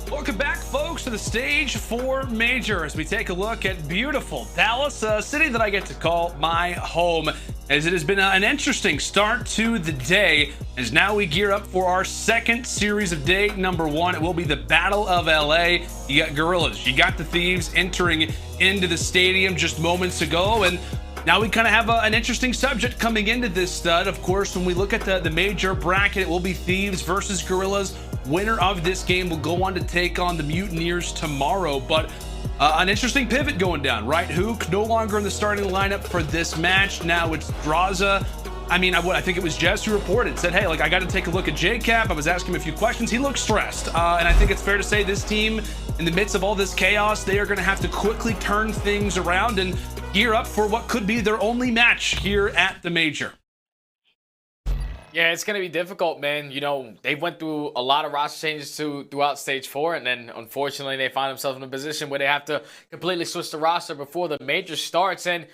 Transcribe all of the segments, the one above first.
Welcome back, folks, to the Stage 4 Major as we take a look at beautiful Dallas, a city that I get to call my home, as it has been an interesting start to the day, as now we gear up for our second series of day number 1. It will be the Battle of LA. You got Guerrillas, you got the Thieves entering into the stadium just moments ago, and now we kind of have an interesting subject coming into this stud. Of course, when we look at the major bracket, it will be Thieves versus Guerrillas. Winner of this game will go on to take on the Mutineers tomorrow, but an interesting pivot going down, right? Huke no longer in the starting lineup for this match. Now it's Draza. I mean, I think it was Jess who reported, said, hey, like, I got to take a look at JCap. I was asking him a few questions. He looked stressed. And I think it's fair to say this team, in the midst of all this chaos, they are going to have to quickly turn things around and gear up for what could be their only match here at the Major. Yeah, it's going to be difficult, man. You know, they went through a lot of roster changes throughout Stage 4, and then unfortunately they find themselves in a position where they have to completely switch the roster before the Major starts. And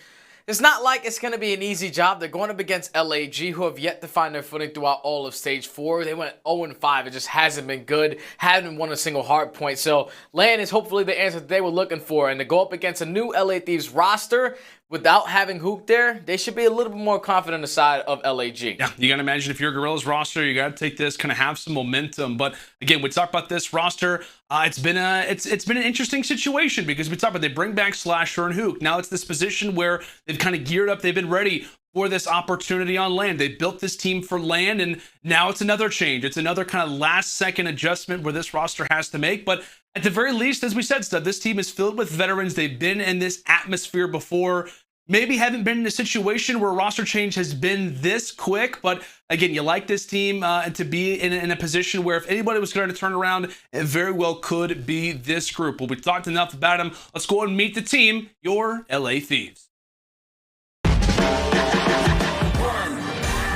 it's not like it's going to be an easy job. They're going up against LAG, who have yet to find their footing throughout all of Stage 4. They went 0-5. It just hasn't been good. Haven't won a single hard point. So LAN is hopefully the answer that they were looking for. And to go up against a new LA Thieves roster without having Huke there, they should be a little bit more confident on the side of LAG. Yeah, you got to imagine if you're a Guerrillas roster, you got to take this, kind of have some momentum. But again, we talk about this roster. It's been an interesting situation because we talk about they bring back Slasher and Huke. Now it's this position where they've kind of geared up. They've been ready for this opportunity on LAN. They built this team for LAN, and now it's another change. It's another kind of last-second adjustment where this roster has to make. But at the very least, as we said, Stud, this team is filled with veterans. They've been in this atmosphere before. Maybe haven't been in a situation where a roster change has been this quick, but again, you like this team and to be in a position where if anybody was going to turn around, it very well could be this group. Well, we've talked enough about them. Let's go and meet the team, your LA Thieves.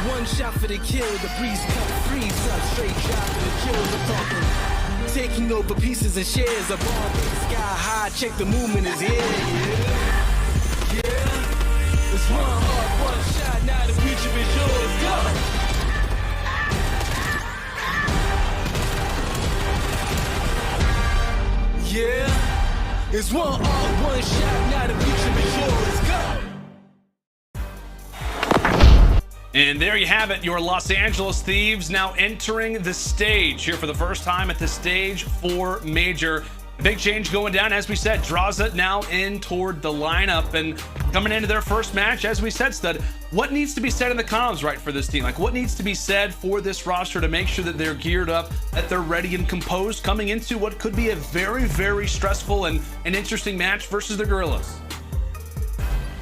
One shot for the kill, the breeze cut freeze up, straight drop for the kill, the talking. Taking over pieces and shares of all sky high, check the movement is here, yeah. It's one hard, one shot, now the future is yours, go! Yeah, it's one hard, one shot, now the future is yours, go! And there you have it, your Los Angeles Thieves now entering the stage here for the first time at the Stage 4 Major. Big change going down, as we said. Draza now in toward the lineup and coming into their first match, as we said, Stud. What needs to be said in the comms, right, for this team? Like, what needs to be said for this roster to make sure that they're geared up, that they're ready and composed coming into what could be a very, very stressful and an interesting match versus the Guerrillas?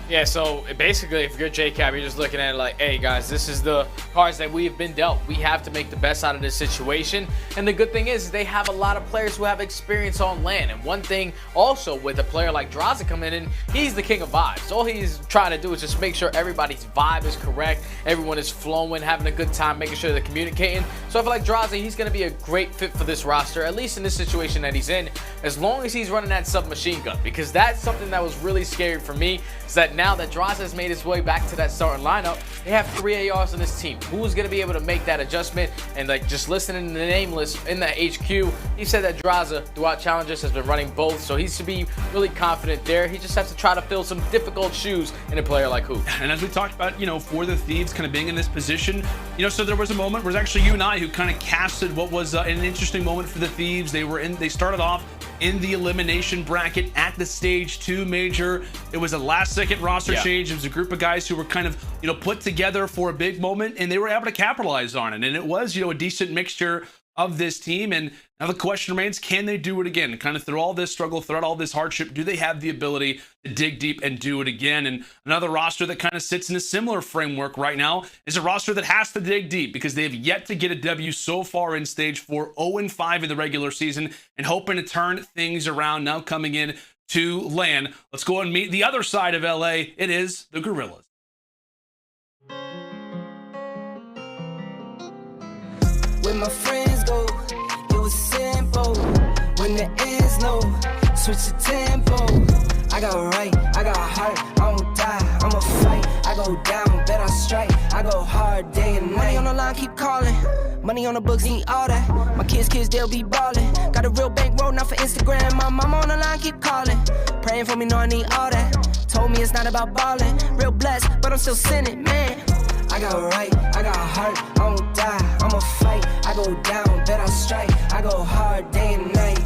Yeah, so basically, if you're JCap, you're just looking at it like, hey, guys, this is the cards that we've been dealt. We have to make the best out of this situation. And the good thing is they have a lot of players who have experience on LAN. And one thing also with a player like Draza coming in, he's the king of vibes. All he's trying to do is just make sure everybody's vibe is correct, everyone is flowing, having a good time, making sure they're communicating. So I feel like Draza, he's going to be a great fit for this roster, at least in this situation that he's in, as long as he's running that submachine gun. Because that's something that was really scary for me, is that now that Draza has made his way back to that starting lineup, they have 3 ARs on this team. Who's going to be able to make that adjustment? And like just listening to the nameless in the HQ, he said that Draza throughout challenges has been running both, so he should be really confident there. He just has to try to fill some difficult shoes in a player like Huke. And as we talked about, you know, for the Thieves kind of being in this position, you know, so there was a moment where it was actually you and I who kind of casted what was an interesting moment for the Thieves. They started off in the elimination bracket at the Stage 2 Major. It was a last-second roster change. It was a group of guys who were kind of, you know, put together for a big moment, and they were able to capitalize on it. And it was, you know, a decent mixture of this team. And now the question remains, can they do it again? Kind of through all this struggle, throughout all this hardship, do they have the ability to dig deep and do it again? And another roster that kind of sits in a similar framework right now is a roster that has to dig deep because they have yet to get a W so far in Stage 4, 0-5 in the regular season, and hoping to turn things around now coming in to LAN. Let's go and meet the other side of LA. It is the Guerrillas. When my friends go, it was simple. When the ends low, switch the tempo. I got right, I got heart, I won't die, I'ma fight. I go down, bet I strike, I go hard day and night. Money on the line, keep calling. Money on the books, ain't all that. My kids, they'll be ballin'. Got a real bankroll, not for Instagram. My mama on the line, keep calling. Praying for me, know I need all that. Told me it's not about ballin'. Real blessed, but I'm still sinning, man. I got right, I got heart, I won't die, I'ma fight. I go down, bet I'll strike. I go hard day and night.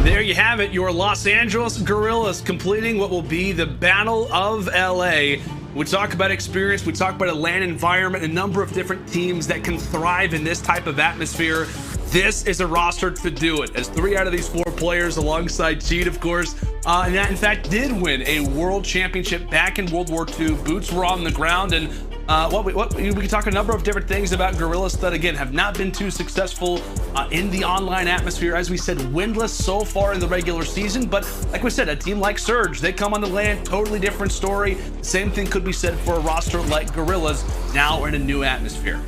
There you have it, your Los Angeles Guerrillas completing what will be the Battle of LA. We talk about experience, we talk about a LAN environment, a number of different teams that can thrive in this type of atmosphere. This is a roster to do it, as 3 out of these 4 players, alongside Cheat, of course, and that in fact did win a world championship back in World War II. Boots were on the ground, and we can talk a number of different things about Guerrillas that, again, have not been too successful in the online atmosphere. As we said, winless so far in the regular season, but like we said, a team like Surge, they come on the LAN, totally different story. Same thing could be said for a roster like Guerrillas, now in a new atmosphere.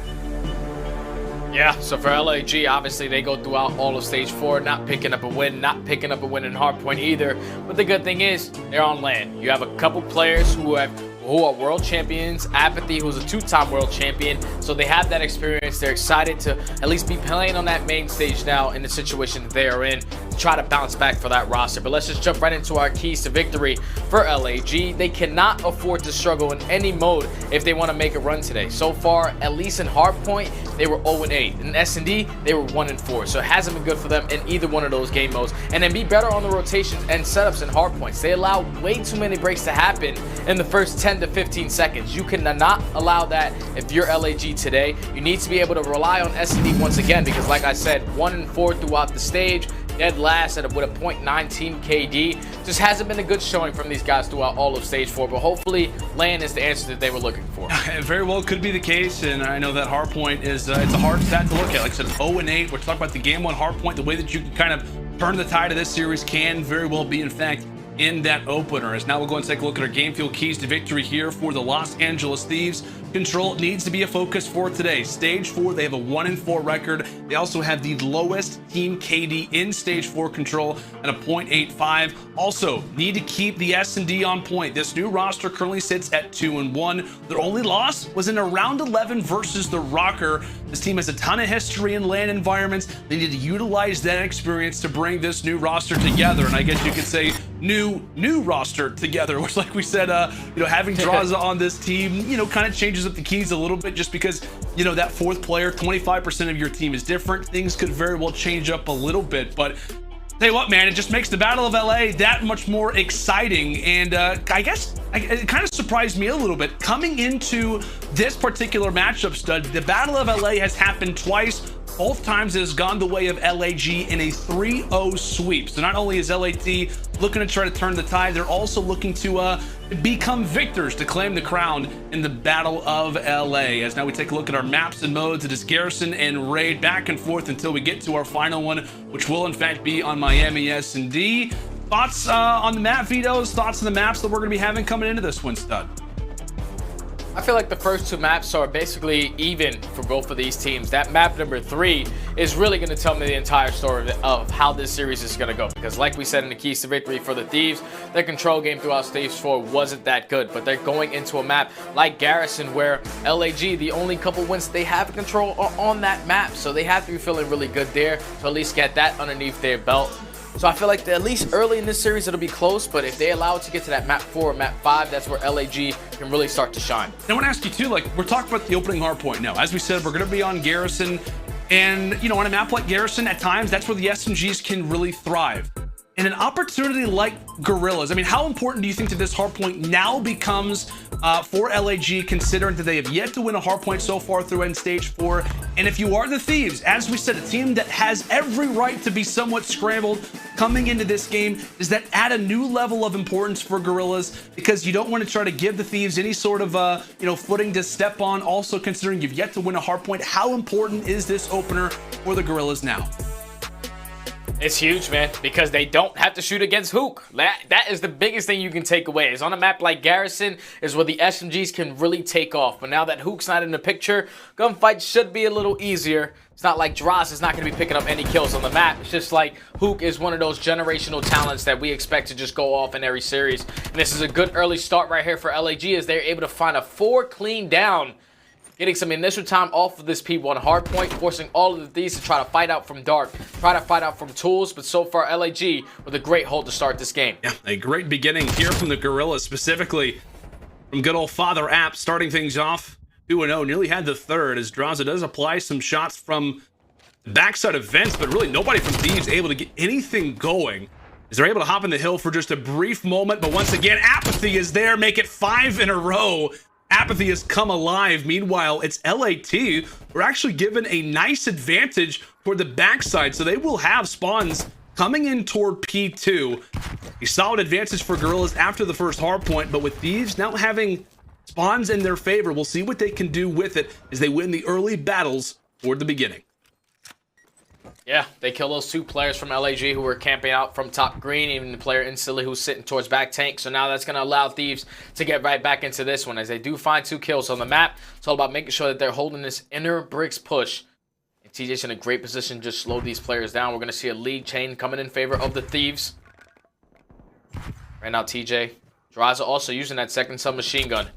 Yeah, so for LAG, obviously they go throughout all of stage 4, not picking up a win in Hardpoint either. But the good thing is, they're on LAN. You have a couple players who are world champions. aBeZy, who's a 2-time world champion, so they have that experience. They're excited to at least be playing on that main stage now in the situation that they are in, to try to bounce back for that roster. But let's just jump right into our keys to victory for LAG. They cannot afford to struggle in any mode if they want to make a run today. So far, at least in Hardpoint, they were 0-8. In S&D, they were 1-4. So it hasn't been good for them in either one of those game modes. And then be better on the rotations and setups in Hardpoints. They allow way too many breaks to happen in the first 10 to 15 seconds. You cannot allow that if you're LAG today. You need to be able to rely on S&D once again, because like I said, 1-4 throughout the stage, dead last with a .19 KD. Just hasn't been a good showing from these guys throughout all of stage 4, but hopefully LAN is the answer that they were looking for. It very well could be the case, and I know that Hardpoint is it's a hard stat to look at. Like I said, 0-8. We're talking about the game 1 Hardpoint. The way that you can kind of turn the tide of this series can very well be, in fact, in that opener. As now we'll go and take a look at our game fuel keys to victory here for the Los Angeles Thieves. Control needs to be a focus for today. Stage 4, they have a 1-4 record. They also have the lowest team KD in stage 4 control at a .85. Also need to keep the S&D on point. This new roster currently sits at 2-1. Their only loss was in a round 11 versus the Røkkr. This team has a ton of history in LAN environments. They need to utilize that experience to bring this new roster together, and I guess you could say new roster together, which, like we said, having draws on this team, kind of changes up the keys a little bit, just because, that 4th player, 25% of your team is different. Things could very well change up a little bit, but tell you what, man, it just makes the Battle of LA that much more exciting. And I guess it kind of surprised me a little bit coming into this particular matchup, Stud. The Battle of LA has happened twice. Both times it has gone the way of LAG in a 3-0 sweep. So not only is LAT looking to try to turn the tide, they're also looking to become victors to claim the crown in the Battle of LA. As now we take a look at our maps and modes, it is Garrison and Raid back and forth until we get to our final one, which will in fact be on Miami S&D. Thoughts on the map vetoes, thoughts on the maps that we're going to be having coming into this one, Stud? I feel like the first 2 maps are basically even for both of these teams. That map number 3 is really going to tell me the entire story of how this series is going to go. Because like we said in the keys to victory for the Thieves, their control game throughout stage 4 wasn't that good. But they're going into a map like Garrison, where LAG, the only couple wins they have control are on that map. So they have to be feeling really good there to at least get that underneath their belt. So I feel like at least early in this series, it'll be close, but if they allow it to get to that map 4 or map 5, that's where LAG can really start to shine. I want to ask you too, we're talking about the opening Hardpoint now. As we said, we're going to be on Garrison, and on a map like Garrison, at times, that's where the SMGs can really thrive. In an opportunity like Guerrillas, I mean, how important do you think that this Hardpoint now becomes for LAG, considering that they have yet to win a Hardpoint so far through end stage 4? And if you are the Thieves, as we said, a team that has every right to be somewhat scrambled coming into this game, does that add a new level of importance for Guerrillas? Because you don't want to try to give the Thieves any sort of footing to step on. Also, considering you've yet to win a Hardpoint, how important is this opener for the Guerrillas now? It's huge, man, because they don't have to shoot against Huke. That is the biggest thing you can take away. Is on a map like Garrison is where the SMGs can really take off. But now that Huke's not in the picture, gunfights should be a little easier It's not like Droz is not going to be picking up any kills on the map. It's just like Huke is one of those generational talents that we expect to just go off in every series. And this is a good early start right here for LAG as they're able to find a 4 clean down. Getting some initial time off of this P1 hardpoint, forcing all of the Thieves to try to fight out from dark, try to fight out from tools, but so far LAG with a great hold to start this game. Yeah, a great beginning here from the Guerrillas, specifically from good old Father App, starting things off 2-0, nearly had the third as Draza does apply some shots from the backside of vents, but really nobody from Thieves able to get anything going as they're able to hop in the hill for just a brief moment, but once again, aBeZy is there, make it 5 in a row. aBeZy has come alive. Meanwhile, it's LAT. We're actually given a nice advantage toward the backside, so they will have spawns coming in toward P2. A solid advantage for Guerrillas after the first hard point, but with Thieves now having spawns in their favor, we'll see what they can do with it as they win the early battles toward the beginning. Yeah, they kill those 2 players from LAG who were camping out from top green, even the player instantly who's sitting towards back tank. So now that's going to allow Thieves to get right back into this one as they do find 2 kills on the map. It's all about making sure that they're holding this inner bricks push. And TJ's in a great position to just slow these players down. We're going to see a lead chain coming in favor of the Thieves. Right now, TJ. Draza also using that second submachine gun.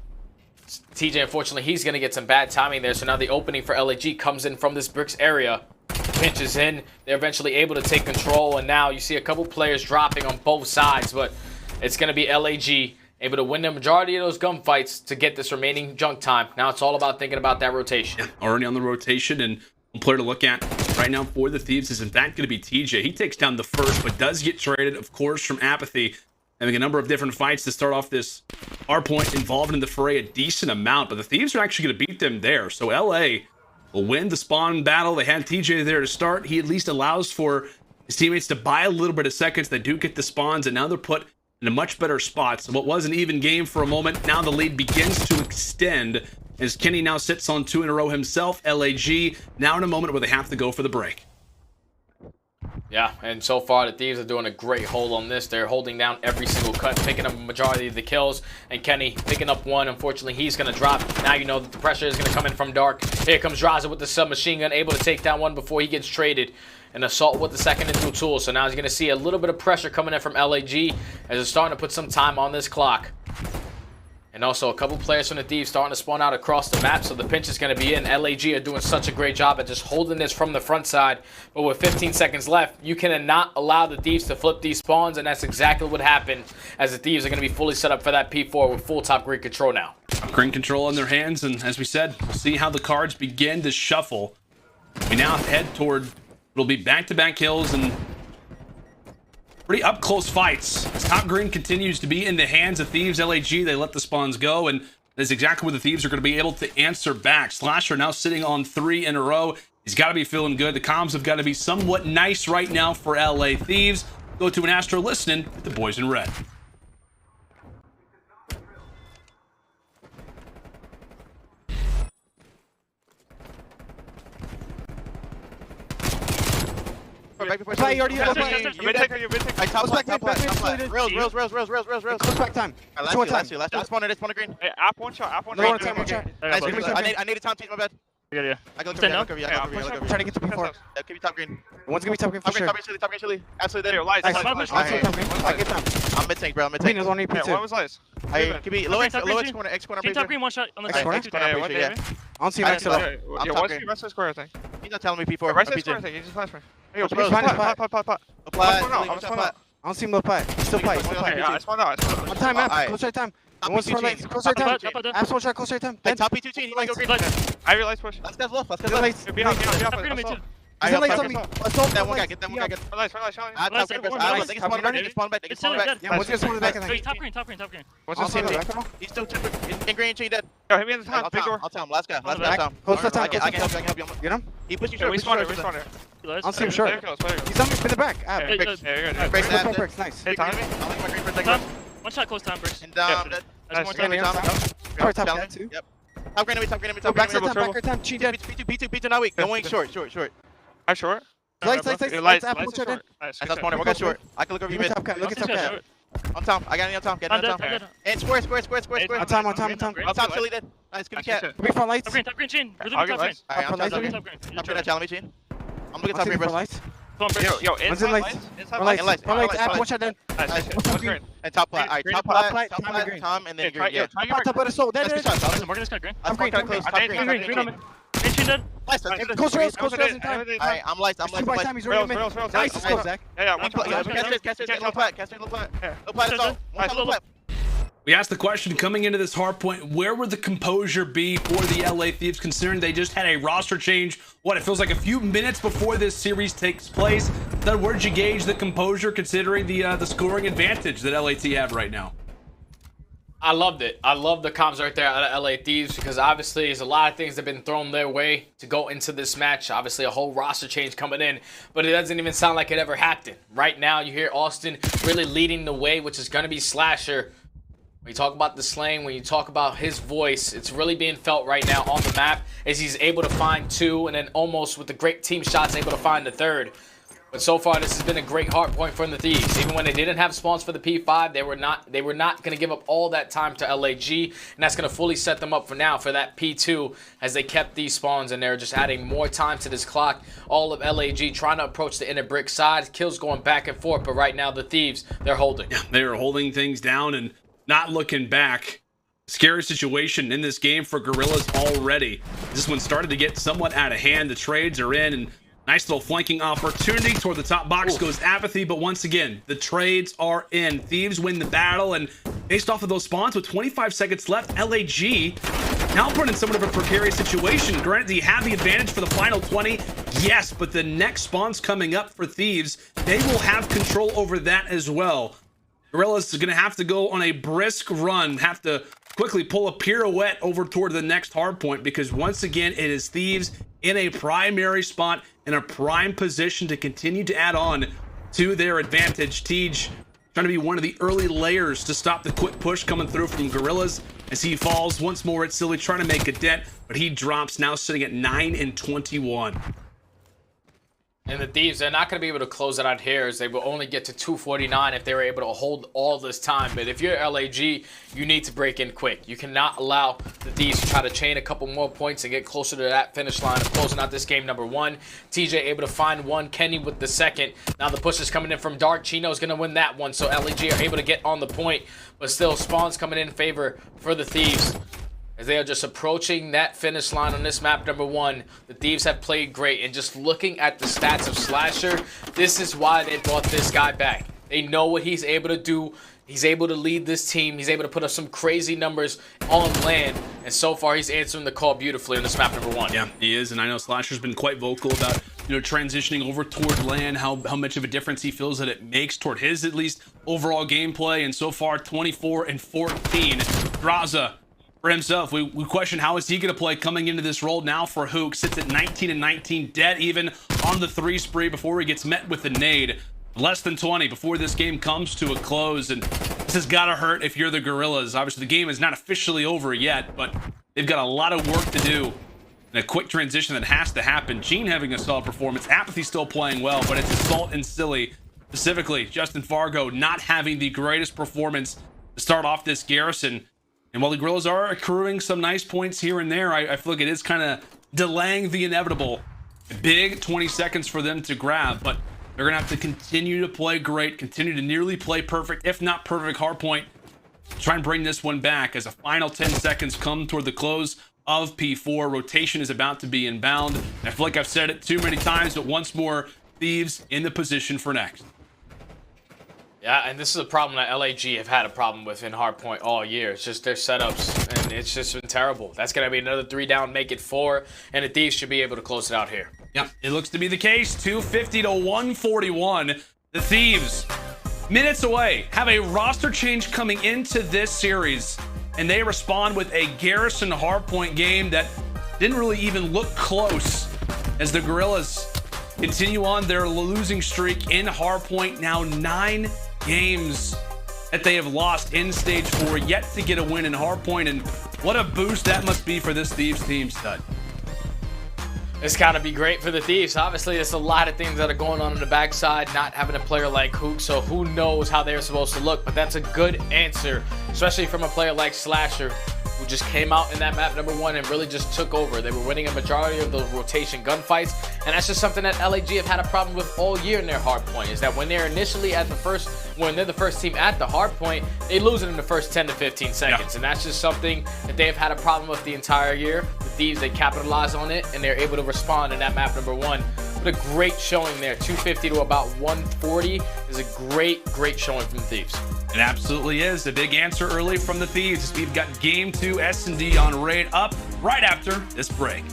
TJ, unfortunately, he's going to get some bad timing there. So now the opening for LAG comes in from this bricks area. Pinches in, they're eventually able to take control, and now you see a couple players dropping on both sides, but it's going to be LAG able to win the majority of those gunfights to get this remaining junk time. Now it's all about thinking about that rotation. Yeah, already on the rotation, and one player to look at right now for the Thieves is in fact going to be TJ. He takes down the first, but does get traded, of course, from aBeZy, having a number of different fights to start off this hardpoint, involved in the fray a decent amount, but the Thieves are actually going to beat them there. So LA will win the spawn battle. They had TJ there to start. He at least allows for his teammates to buy a little bit of seconds. They do get the spawns, and now they're put in a much better spot. So what was an even game for a moment, now the lead begins to extend as Kenny now sits on 2 in a row himself. LAG now in a moment where they have to go for the break. Yeah, and so far the Thieves are doing a great hold on this. They're holding down every single cut, picking up a majority of the kills, and Kenny picking up 1. Unfortunately, he's going to drop. Now you know that the pressure is going to come in from dark. Here comes Draza with the submachine gun, able to take down 1 before he gets traded. An assault with the second and 2 tools. So now he's going to see a little bit of pressure coming in from LAG as it's starting to put some time on this clock. And also a couple players from the Thieves starting to spawn out across the map, so the pinch is going to be in. LAG are doing such a great job at just holding this from the front side. But with 15 seconds left, you cannot allow the Thieves to flip these spawns, and that's exactly what happened as the Thieves are going to be fully set up for that P4 with full top green control now. Green control in their hands, and as we said, we'll see how the cards begin to shuffle. We now head toward, it'll be back-to-back kills and pretty up-close fights. As top green continues to be in the hands of Thieves, LAG, they let the spawns go, and that's exactly what the Thieves are going to be able to answer back. Slasher now sitting on 3 in a row. He's got to be feeling good. The comms have got to be somewhat nice right now for LA Thieves. Go to an Astro listening with the boys in red. Play, you already have Rails. back time. Last spawner green. Hey, app one shot. No, one shot. I need a time piece, my bad. Yeah. I can look over you. I'm trying to get to P4. Give me top green. One's gonna be top green for sure. Top green, chili. Absolutely there. Lights. Nice. I get time. I'm mid tank, bro. I'm mid Green tank. is only Yeah, P2. one was lights. I can be low X corner, X corner. Team top green, one shot on the X corner? Yeah. I don't see Max at all. I'm Yeah, top one green. see right side square, I think. He's not telling me P4. Right side square, I think. He just flashed me. Hey, yo, Close, pot. Apply. I don't see him low pie. He's still pie. Okay, I spawned out. One time, map. Alright. Close right time. Top One's P2 for lights. Close right time. Apps one shot. Close right time. Hey, Then. top P2 team. He might go green. I realize push. Let's go left. Let's go Then left. lights. Be off. Green on me too. I He's help lights top on me. green. Let's go. That one guy, get that one guy. Lights. I top green. They can spawn back. They can spawn back. They can spawn back. Yeah, one's gonna spawn in the back, I think. Top green. I don't see him in the back at all. He's still in green. Check that. Yo, hit me in the top. Big door. I'll tell him. Last guy. On the Last back. guy. Close that time. I can help you. Get him? He pushed you Yeah, short. we spawned here. I don't see him short. He's on me. Spin the back. Yeah, App. you're good. Breaks that. Bricks. Nice. Hey, time. I'll make my green for a second. One shot close time, Bricks. And Yeah. that. Nice. More Standing time. Sorry, top Challenge. guy too. Yep. Top green. Go back right time. Back right time. Cheat dead. P2 not weak. Going short. I'm short. Lights. Lights Apple is shot in. short. Nice. That's spawner. We're going short. I can look over you Give me mid. top cat. Look at top cat. On top. I got any on top. Get I'm on top. dead. And square. On time. On top, Chili dead. Nice, give me cat. Nice. Be front lights. Top green, chain. We're I'll looking get top green. lights. Alright, I'm Top top green. green. Top green. Top green, that challenge machine. I'm looking One top green, front bro. lights. Come on, bro. Yo, One's in lights. Front lights. lights. Front lights. Lights. Watch out then. Nice. Nice. What's green? And top plat. Alright, Green, top top plat, plat, top top plat, green. Tom, and then Yeah, green. Yeah. Top of the soul. That's Dead. good shot, Tom. Morgan's got green. I'm green, close. green. Top Green, green. green, green on me. Green, chain dead. Lights. Close rails in time. Alright, I'm lights. I'm Two by lights. time. He's Rails, running rails, mid. rails. Nice. Nice. Let's go, Zach. Yeah, One plat. Casters, low plat. Casters, low plat. Low plat, assault. One time, low plat. We asked the question coming into this hard point, where would the composure be for the LA Thieves, considering they just had a roster change, what, it feels like a few minutes before this series takes place? Then where'd you gauge the composure considering the scoring advantage that LAT have right now? I loved it. I love the comms right there out of LA Thieves because obviously there's a lot of things that have been thrown their way to go into this match. Obviously a whole roster change coming in, but it doesn't even sound like it ever happened. Right now you hear Austin really leading the way, which is going to be Slasher. When you talk about the slang, when you talk about his voice, it's really being felt right now on the map as he's able to find two and then almost with the great team shots able to find the third. But so far, this has been a great hard point from the Thieves. Even when they didn't have spawns for the P5, they were not going to give up all that time to LAG, and that's going to fully set them up for now for that P2 as they kept these spawns and they're just adding more time to this clock. All of LAG trying to approach the inner brick side, kills going back and forth, but right now the Thieves, they're holding. Yeah, they are holding things down and not looking back. Scary situation in this game for Guerrillas already. This one started to get somewhat out of hand. The trades are in, and nice little flanking opportunity toward the top box goes aBeZy, but once again, the trades are in. Thieves win the battle, and based off of those spawns with 25 seconds left, LAG now put in somewhat of a precarious situation. Granted, do you have the advantage for the final 20? Yes, but the next spawns coming up for Thieves, they will have control over that as well. Guerrillas is going to have to go on a brisk run, have to quickly pull a pirouette over toward the next hard point because once again, it is Thieves in a primary spot, in a prime position to continue to add on to their advantage. TJ trying to be one of the early layers to stop the quick push coming through from Guerrillas as he falls once more at Cellium, trying to make a dent, but he drops, now sitting at 9 and 21. And the Thieves, they're not going to be able to close it out here as they will only get to 249 if they were able to hold all this time. But if you're LAG, you need to break in quick. You cannot allow the Thieves to try to chain a couple more points and get closer to that finish line of closing out this game number one. TJ able to find one, Kenny with the second. Now the push is coming in from Dark. Chino's going to win that one, so LAG are able to get on the point. But still, spawns coming in favor for the Thieves. As they are just approaching that finish line on this map number one, the Thieves have played great. And just looking at the stats of Slasher, this is why they brought this guy back. They know what he's able to do. He's able to lead this team. He's able to put up some crazy numbers on LAN. And so far, he's answering the call beautifully on this map number one. Yeah, he is. And I know Slasher's been quite vocal about, transitioning over toward LAN, how much of a difference he feels that it makes toward his, at least, overall gameplay. And so far, 24 and 14. Raza for himself, we question how is he going to play coming into this role now for Huke. Sits at 19 and 19, dead even on the 3 spree before he gets met with the nade. Less than 20 before this game comes to a close, and this has got to hurt if you're the Guerrillas. Obviously, the game is not officially over yet, but they've got a lot of work to do. And a quick transition that has to happen. Gene having a solid performance. aBeZy still playing well, but it's Assault and Silly. Specifically, Justin Fargo not having the greatest performance to start off this garrison. And while the Guerrillas are accruing some nice points here and there, I feel like it is kind of delaying the inevitable. A big 20 seconds for them to grab, but they're going to have to continue to play great, continue to nearly play perfect, if not perfect hardpoint. Try and bring this one back as a final 10 seconds come toward the close of P4. Rotation is about to be inbound. I feel like I've said it too many times, but once more, Thieves in the position for next. Yeah, and this is a problem that LAG have had a problem with in hardpoint all year. It's just their setups, and it's just been terrible. That's going to be another 3 down, make it 4, and the Thieves should be able to close it out here. Yeah, it looks to be the case. 250 to 141. The Thieves, minutes away, have a roster change coming into this series, and they respond with a garrison hardpoint game that didn't really even look close as the Guerrillas continue on their losing streak in hardpoint. Now 9 games that they have lost in stage 4, yet to get a win in hardpoint, and what a boost that must be for this Thieves team, stud. It's got to be great for the Thieves. Obviously, there's a lot of things that are going on the backside, not having a player like Huke, so who knows how they're supposed to look. But that's a good answer, especially from a player like Slasher, who just came out in that map #1 and really just took over. They were winning a majority of those rotation gunfights, and that's just something that LAG have had a problem with all year in their hard point, is that when they're initially at the first, when they're the first team at the hard point, they lose it in the first 10 to 15 seconds, and that's just something that they've had a problem with the entire year. The Thieves, they capitalize on it, and they're able to respond in that map #1. But a great showing there, 250 to about 140 is a great showing from the Thieves. It absolutely is. A big answer early from the Thieves. We've got Game 2 S&D on raid up right after this break.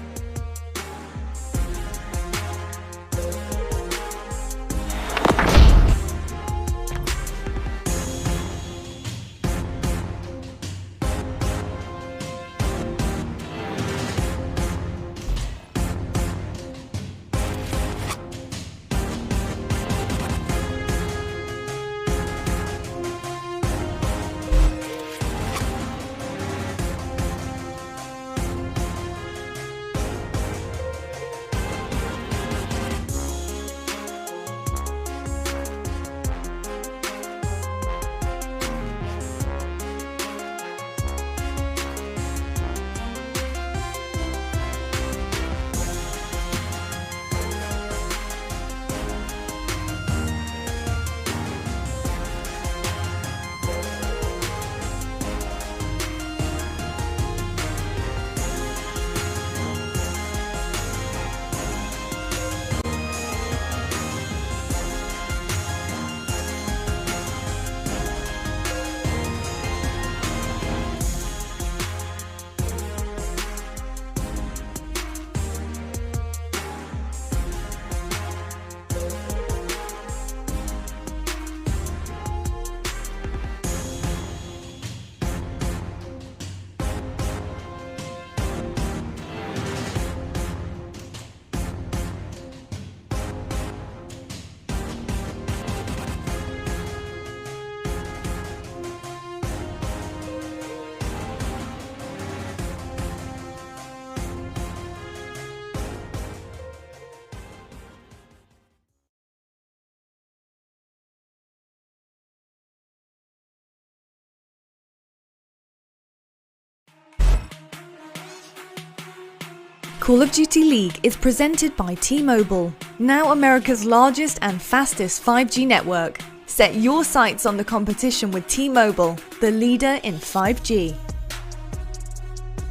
Call of Duty League is presented by T-Mobile, now America's largest and fastest 5G network. Set your sights on the competition with T-Mobile, the leader in 5G.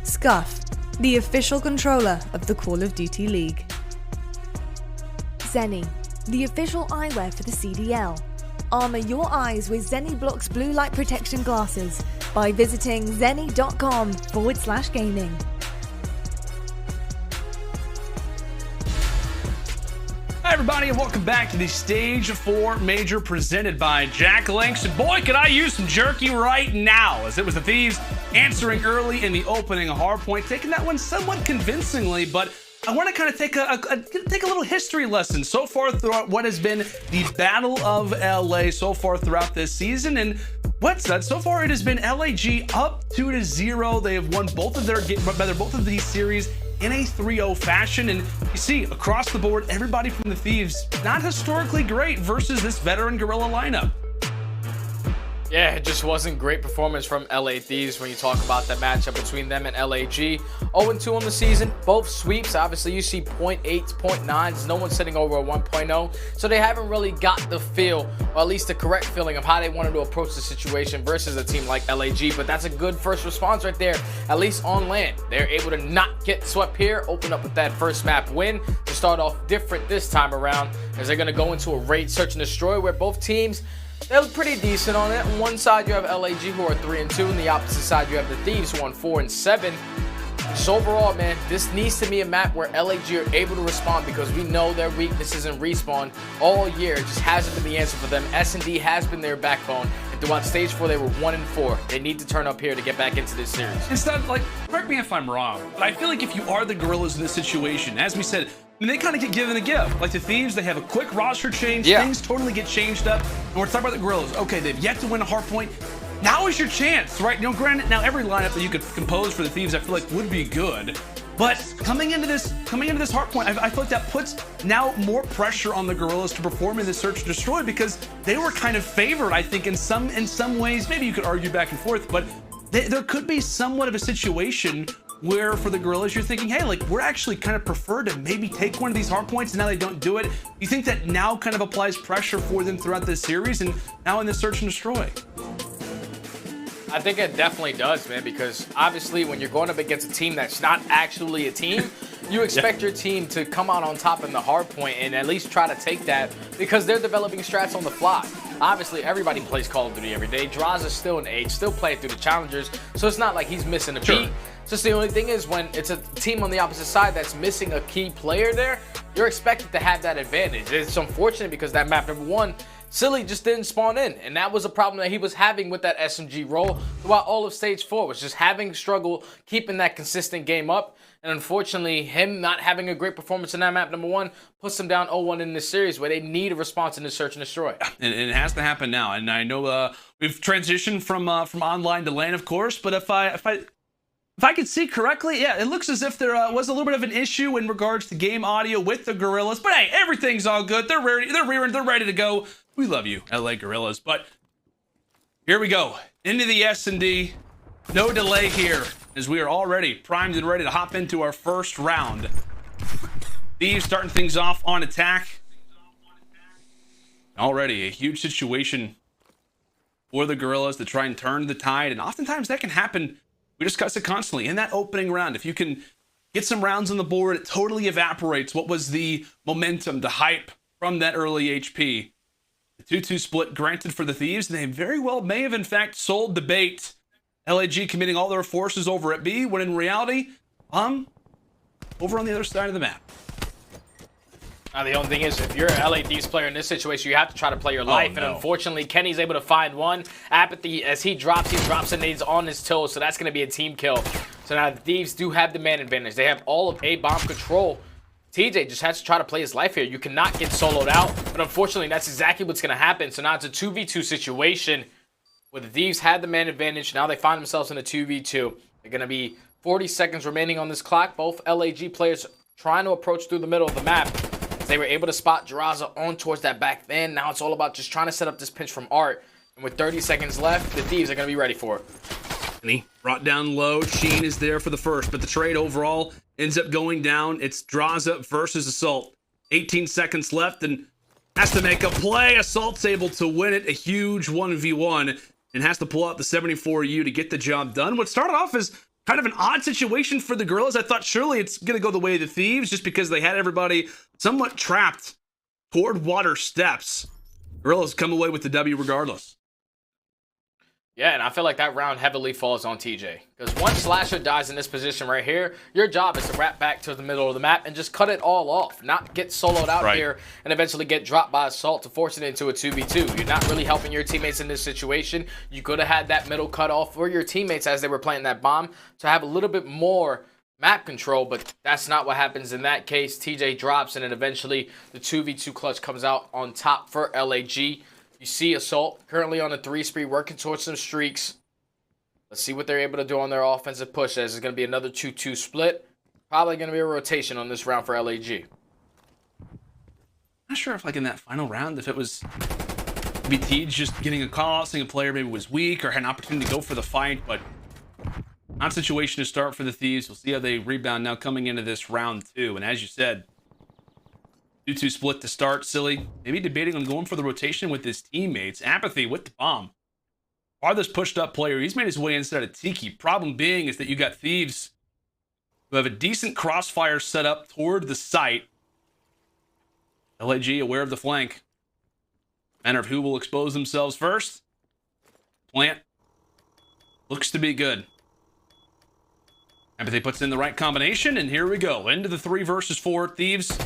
Scuff, the official controller of the Call of Duty League. Seany, the official eyewear for the CDL. Armor your eyes with Seany Blocks blue light protection glasses by visiting seany.com/gaming. Hi everybody, and welcome back to the Stage 4 Major presented by Jack Links. And boy, could I use some jerky right now, as it was the Thieves answering early in the opening hardpoint, taking that one somewhat convincingly, but I want to kind of take a little history lesson so far throughout what has been the Battle of LA so far throughout this season. And what's that? So far it has been LAG up 2-0. They have won both of these series in a 3-0 fashion, and you see across the board everybody from the Thieves not historically great versus this veteran Guerrilla lineup. Yeah, it just wasn't great performance from LA Thieves when you talk about that matchup between them and LAG. 0-2 on the season, both sweeps. Obviously, you see 0.8s, 0.9s. No one's sitting over a 1.0. So they haven't really got the feel, or at least the correct feeling of how they wanted to approach the situation versus a team like LAG. But that's a good first response right there, at least on LAN. They're able to not get swept here, open up with that first map win to start off different this time around, as they're going to go into a raid search and destroy where both teams, they look pretty decent on it. On one side, you have LAG, who are 3-2, and the opposite side, you have the Thieves, who are 4-7. So overall, man, this needs to be a map where LAG are able to respond, because we know their weakness is in respawn all year. It just hasn't been the answer for them. S&D has been their backbone, and throughout Stage 4, they were 1-4. They need to turn up here to get back into this series. Instead, like, correct me if I'm wrong, but I feel like if you are the Guerrillas in this situation, as we said, they kind of get given a gift. Like the Thieves, they have a quick roster change. Yeah. Things totally get changed up. And we're talking about the Guerrillas. Okay, they've yet to win a hardpoint. Now is your chance, right? You know, granted, now every lineup that you could compose for the Thieves, I feel like would be good. But coming into this hard point, I feel like that puts now more pressure on the Guerrillas to perform in this search and destroy, because they were kind of favored, I think, in some ways. Maybe you could argue back and forth, but there could be somewhat of a situation where for the Guerrillas, you're thinking, hey, like, we're actually kind of prefer to maybe take one of these hard points, and now they don't do it. You think that now kind of applies pressure for them throughout this series and now in this search and destroy? I think it definitely does, man, because obviously when you're going up against a team that's not actually a team, you expect your team to come out on top in the hard point and at least try to take that, because they're developing strats on the fly. Obviously, everybody plays Call of Duty every day. Draws is still an age, still playing through the challengers, so it's not like he's missing a beat. Just the only thing is, when it's a team on the opposite side that's missing a key player there, you're expected to have that advantage. It's unfortunate because that map number 1, Cellium just didn't spawn in, and that was a problem that he was having with that SMG role throughout all of stage 4, was just having struggle keeping that consistent game up. And unfortunately, him not having a great performance in that map number 1 puts them down 0-1 in this series, where they need a response in the search and destroy. And it has to happen now. And I know we've transitioned from online to LAN, of course, but if I could see correctly, yeah, it looks as if there was a little bit of an issue in regards to game audio with the Guerrillas. But hey, everything's all good. They're ready. They're ready to go. We love you, LA Guerrillas. But here we go into the S&D. No delay here, as we are already primed and ready to hop into our first round. Thieves starting things off on attack. Already a huge situation for the Guerrillas to try and turn the tide, and oftentimes that can happen. We discuss it constantly in that opening round. If you can get some rounds on the board, it totally evaporates what was the momentum, the hype from that early HP. The 2-2 split granted for the Thieves, and they very well may have in fact sold the bait. LAG committing all their forces over at B, when in reality, over on the other side of the map. Now, the only thing is, if you're an LA Thieves player in this situation, you have to try to play your life. And unfortunately, Kenny's able to find one. aBeZy, as he drops the nades on his toes, so that's going to be a team kill. So now the Thieves do have the man advantage. They have all of A-bomb control. TJ just has to try to play his life here. You cannot get soloed out, but unfortunately, that's exactly what's going to happen. So now it's a 2v2 situation where the Thieves had the man advantage. Now they find themselves in a 2v2. They're going to be 40 seconds remaining on this clock. Both LAG players trying to approach through the middle of the map. They were able to spot Jiraza on towards that back van. Now it's all about just trying to set up this pinch from Art. And with 30 seconds left, the Thieves are going to be ready for it. And he brought down low. Sheen is there for the first, but the trade overall ends up going down. It's Jiraza versus Assault. 18 seconds left and has to make a play. Assault's able to win it. A huge 1v1 and has to pull out the 74U to get the job done. What started off as kind of an odd situation for the Guerrillas. I thought surely it's going to go the way of the Thieves just because they had everybody somewhat trapped toward water steps. Guerrillas come away with the W regardless. Yeah, and I feel like that round heavily falls on TJ. Because once Slasher dies in this position right here, your job is to wrap back to the middle of the map and just cut it all off. Not get soloed out here and eventually get dropped by Assault to force it into a 2v2. You're not really helping your teammates in this situation. You could have had that middle cut off for your teammates as they were planting that bomb to have a little bit more map control, but that's not what happens in that case. TJ drops and then eventually the 2v2 clutch comes out on top for LAG. You see Assault currently on a 3 spree, working towards some streaks. Let's see what they're able to do on their offensive push, as it's going to be another 2-2 split. Probably going to be a rotation on this round for LAG. Not sure if, like, in that final round, if it was maybe Tej just getting a call out, saying a player maybe was weak or had an opportunity to go for the fight, but not a situation to start for the Thieves. We'll see how they rebound now coming into this round 2. And as you said, 2-2 split to start. Silly maybe debating on going for the rotation with his teammates. aBeZy with the bomb. Farthest pushed up player. He's made his way inside of Tiki. Problem being is that you got Thieves who have a decent crossfire set up toward the site. LAG aware of the flank. Matter of who will expose themselves first. Plant looks to be good. aBeZy puts in the right combination, and here we go. Into the 3 versus 4. Thieves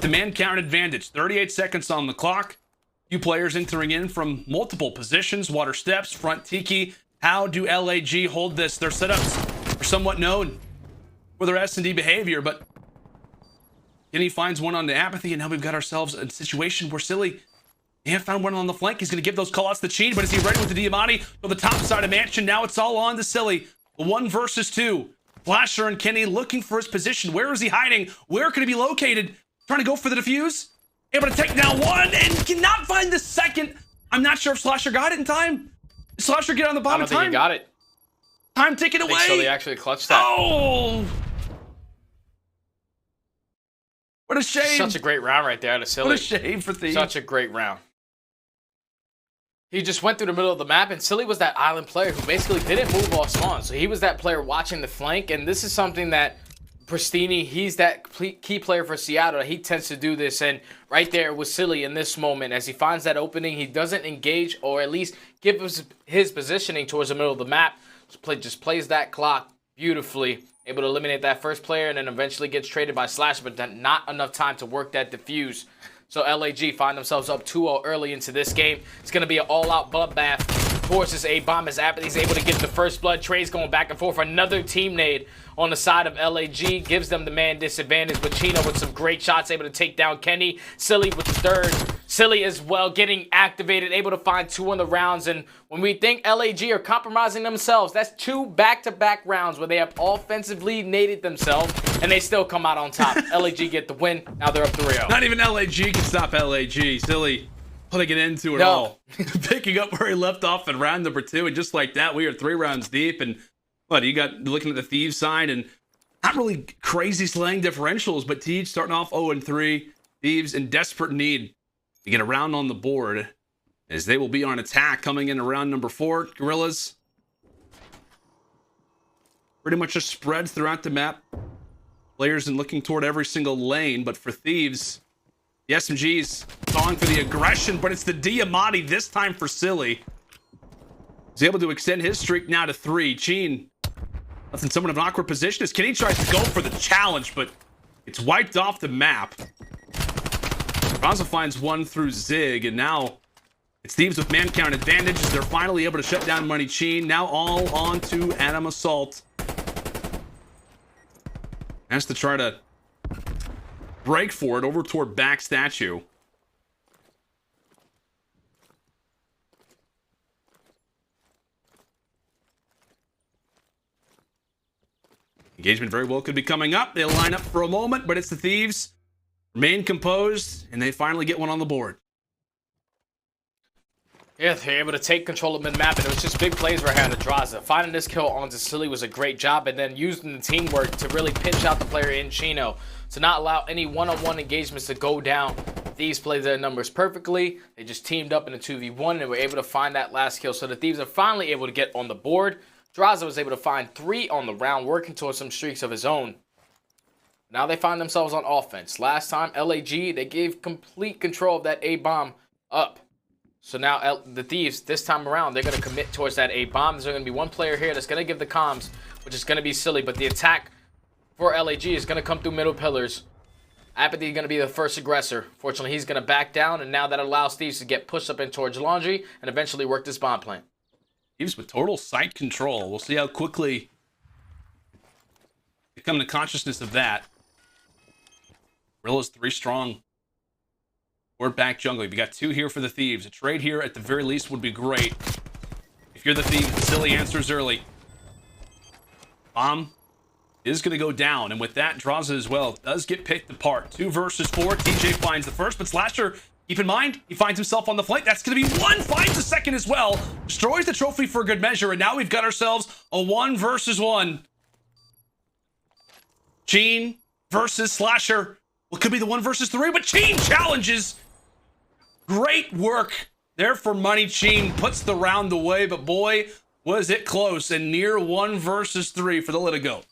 demand count advantage. 38 seconds on the clock. Few players entering in from multiple positions. Water steps, front Tiki. How do LAG hold this? Their setups are somewhat known for their S&D behavior, but Kenny finds one on the aBeZy, and now we've got ourselves a situation where Silly may have found one on the flank. He's going to give those callouts to Sheen, but is he ready with the Diamante? On the top side of Mansion, now it's all on to Silly. 1 versus 2. Slasher and Kenny looking for his position. Where is he hiding? Where could he be located? Trying to go for the defuse. Able to take down one and cannot find the second. I'm not sure if Slasher got it in time. Did Slasher get on the bottom I don't think time? he got it. Time taken away. So they actually clutched that. Oh! What a shame. Such a great round right there out of Cellium. What a shame for Thieves. Such a great round. He just went through the middle of the map, and Cellium was that island player who basically didn't move off spawn. So he was that player watching the flank, and this is something that Prestinni, he's that key player for Seattle. He tends to do this, and right there was Cellium in this moment. As he finds that opening, he doesn't engage or at least give us his positioning towards the middle of the map. Just plays that clock beautifully. Able to eliminate that first player and then eventually gets traded by Slash, but not enough time to work that defuse. So LAG find themselves up 2-0 early into this game. It's going to be an all-out bloodbath. Forces aBeZy as aBeZy's able to get the first blood. Trey's going back and forth. Another team nade on the side of LAG gives them the man disadvantage, but Chino with some great shots able to take down Kenny. Silly with the third. Silly as well getting activated, able to find 2 on the rounds. And when we think LAG are compromising themselves, that's 2 back-to-back rounds where they have offensively naded themselves and they still come out on top. LAG get the win. Now they're up 3-0. Not even LAG can stop LAG. Silly putting it into it all. Picking up where he left off in round number 2. And just like that, we are 3 rounds deep. And what, you got looking at the Thieves side and not really crazy slaying differentials, but Tej starting off 0-3. Thieves in desperate need to get a round on the board as they will be on attack coming into round number 4. Guerrillas pretty much just spread throughout the map. Players and looking toward every single lane, but for Thieves, the SMG's calling for the aggression, but it's the Diamante this time for Silly. He's able to extend his streak now to 3. Cheen left in somewhat of an awkward position as Kenny tries to go for the challenge, but it's wiped off the map. Raza finds one through Zig, and now it's Thieves with man count advantage as they're finally able to shut down Money Cheen. Now all on to Adam Assault. Has to try to break for it over toward back statue. Engagement very well could be coming up. They'll line up for a moment, but it's the Thieves. Remain composed, and they finally get one on the board. Yeah, they're able to take control of mid-map, and it was just big plays right here on the Draza. Finding this kill onto Silly was a great job, and then using the teamwork to really pinch out the player in Chino to not allow any one-on-one engagements to go down. Thieves played their numbers perfectly. They just teamed up in a 2v1 and were able to find that last kill. So the Thieves are finally able to get on the board. Draza was able to find 3 on the round, working towards some streaks of his own. Now they find themselves on offense. Last time, LAG, they gave complete control of that A-bomb up. So now the Thieves, this time around, they're going to commit towards that A-bomb. There's going to be one player here that's going to give the comms, which is going to be Silly. But the attack for LAG is going to come through middle pillars. aBeZy is going to be the first aggressor. Fortunately, he's going to back down, and now that allows Thieves to get pushed up in towards Laundry and eventually work this bomb plant. Thieves with total site control. We'll see how quickly they come to consciousness of that. Guerrillas 3 strong. We're back jungle. You got 2 here for the Thieves. A trade here at the very least would be great. If you're the Thieves, the Silly answers early. Bomb is going to go down, and with that, Draza as well does get picked apart. 2 versus 4. TJ finds the first, but Slasher, keep in mind, he finds himself on the flank. That's going to be 1. Finds the second as well. Destroys the trophy for good measure, and now we've got ourselves a 1 versus 1. Cheen versus Slasher. What could be the 1 versus 3, but Cheen challenges. Great work there for Money Cheen. Puts the round away, but boy, was it close and near 1 versus 3 for the Litigo.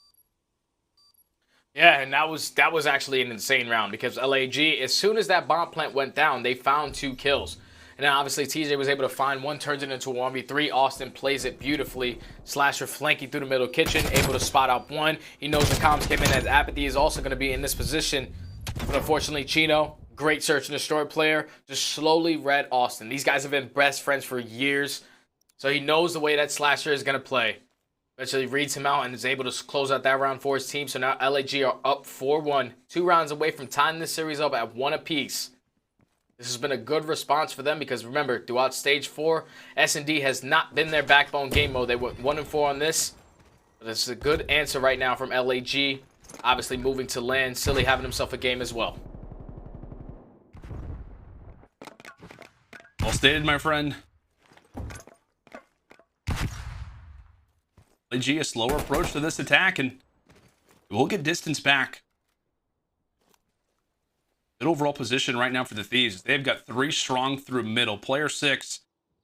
Yeah, and that was actually an insane round because LAG, as soon as that bomb plant went down, they found 2 kills. And then obviously TJ was able to find 1, turns it into a 1v3. Austin plays it beautifully. Slasher flanking through the middle kitchen, able to spot out 1. He knows the comms came in as aBeZy is also going to be in this position. But unfortunately, Chino, great search and destroy player, just slowly read Austin. These guys have been best friends for years, so he knows the way that Slasher is going to play. Eventually reads him out and is able to close out that round for his team. So now LAG are up 4-1, 2 rounds away from tying this series up at 1 apiece. This has been a good response for them because remember, throughout stage 4, S&D has not been their backbone game mode. They went 1-4 on this. But But it's a good answer right now from LAG. Obviously moving to LAN. Silly having himself a game as well. Well stated, my friend. LAG, a slower approach to this attack, and we'll get distance back. Good overall position right now for the Thieves. They've got 3 strong through middle. Player 6,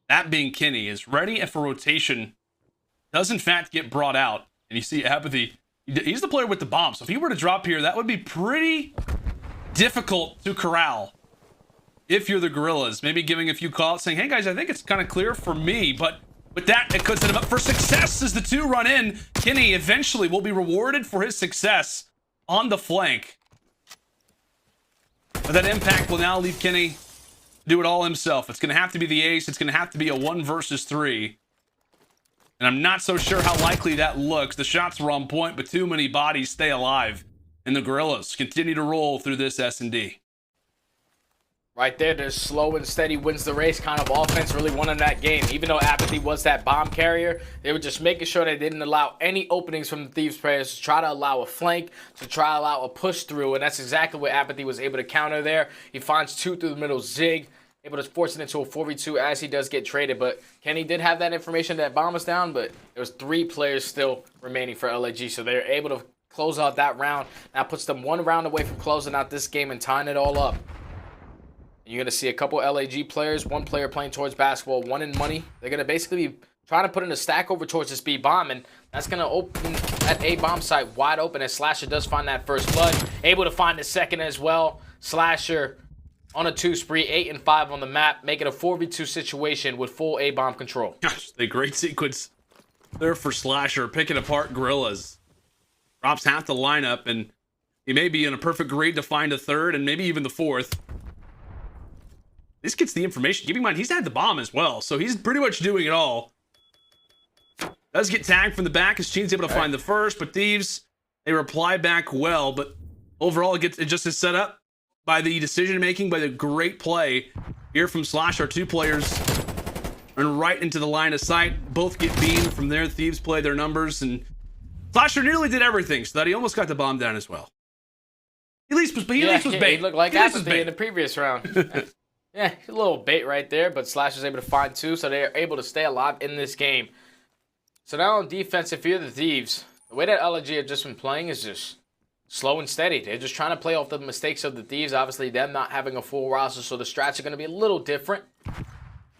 that being Kenny, is ready if a rotation does in fact get brought out. And you see aBeZy, he's the player with the bomb. So if he were to drop here, that would be pretty difficult to corral. If you're the Guerrillas, maybe giving a few calls saying, hey guys, I think it's kind of clear for me. But with that, it could set him up for success as the 2 run in. Kenny eventually will be rewarded for his success on the flank. But that impact will now leave Kenny do it all himself. It's going to have to be the ace. It's going to have to be a 1 versus 3. And I'm not so sure how likely that looks. The shots were on point, but too many bodies stay alive. And the Guerrillas continue to roll through this S&D. Right there, the slow and steady wins the race kind of offense really won in that game. Even though aBeZy was that bomb carrier, they were just making sure they didn't allow any openings from the Thieves players to try to allow a flank, to try to allow a push through, and that's exactly what aBeZy was able to counter there. He finds 2 through the middle, Zig, able to force it into a 4v2 as he does get traded. But Kenny did have that information that bomb was down, but there was 3 players still remaining for LAG, so they're able to close out that round. Now puts them 1 round away from closing out this game and tying it all up. You're going to see a couple LAG players, 1 player playing towards basketball, 1 in money. They're going to basically be trying to put in a stack over towards this B bomb, and that's going to open that A bomb site wide open as Slasher does find that first blood. Able to find the second as well. Slasher on a 2 spree, 8 and 5 on the map, making a 4v2 situation with full A bomb control. Gosh, the great sequence there for Slasher, picking apart Guerrillas. Drops half the lineup, and he may be in a perfect grade to find a 3rd and maybe even the 4th. This gets the information. Keep in mind, he's had the bomb as well, so he's pretty much doing it all. Does get tagged from the back as Sheen's able to find the first, but Thieves, they reply back well, but overall it just is set up by the decision-making, by the great play here from Slash. Our 2 players run right into the line of sight. Both get beamed from there. Thieves play their numbers, and Slasher nearly did everything so that he almost got the bomb down as well. He at least was bait. He looked like aBeZy in the previous round. Yeah, a little bait right there, but Slasher's able to find 2, so they are able to stay alive in this game. So now on defense, if you're the Thieves, the way that LG have just been playing is just slow and steady. They're just trying to play off the mistakes of the Thieves. Obviously, them not having a full roster, so the strats are going to be a little different.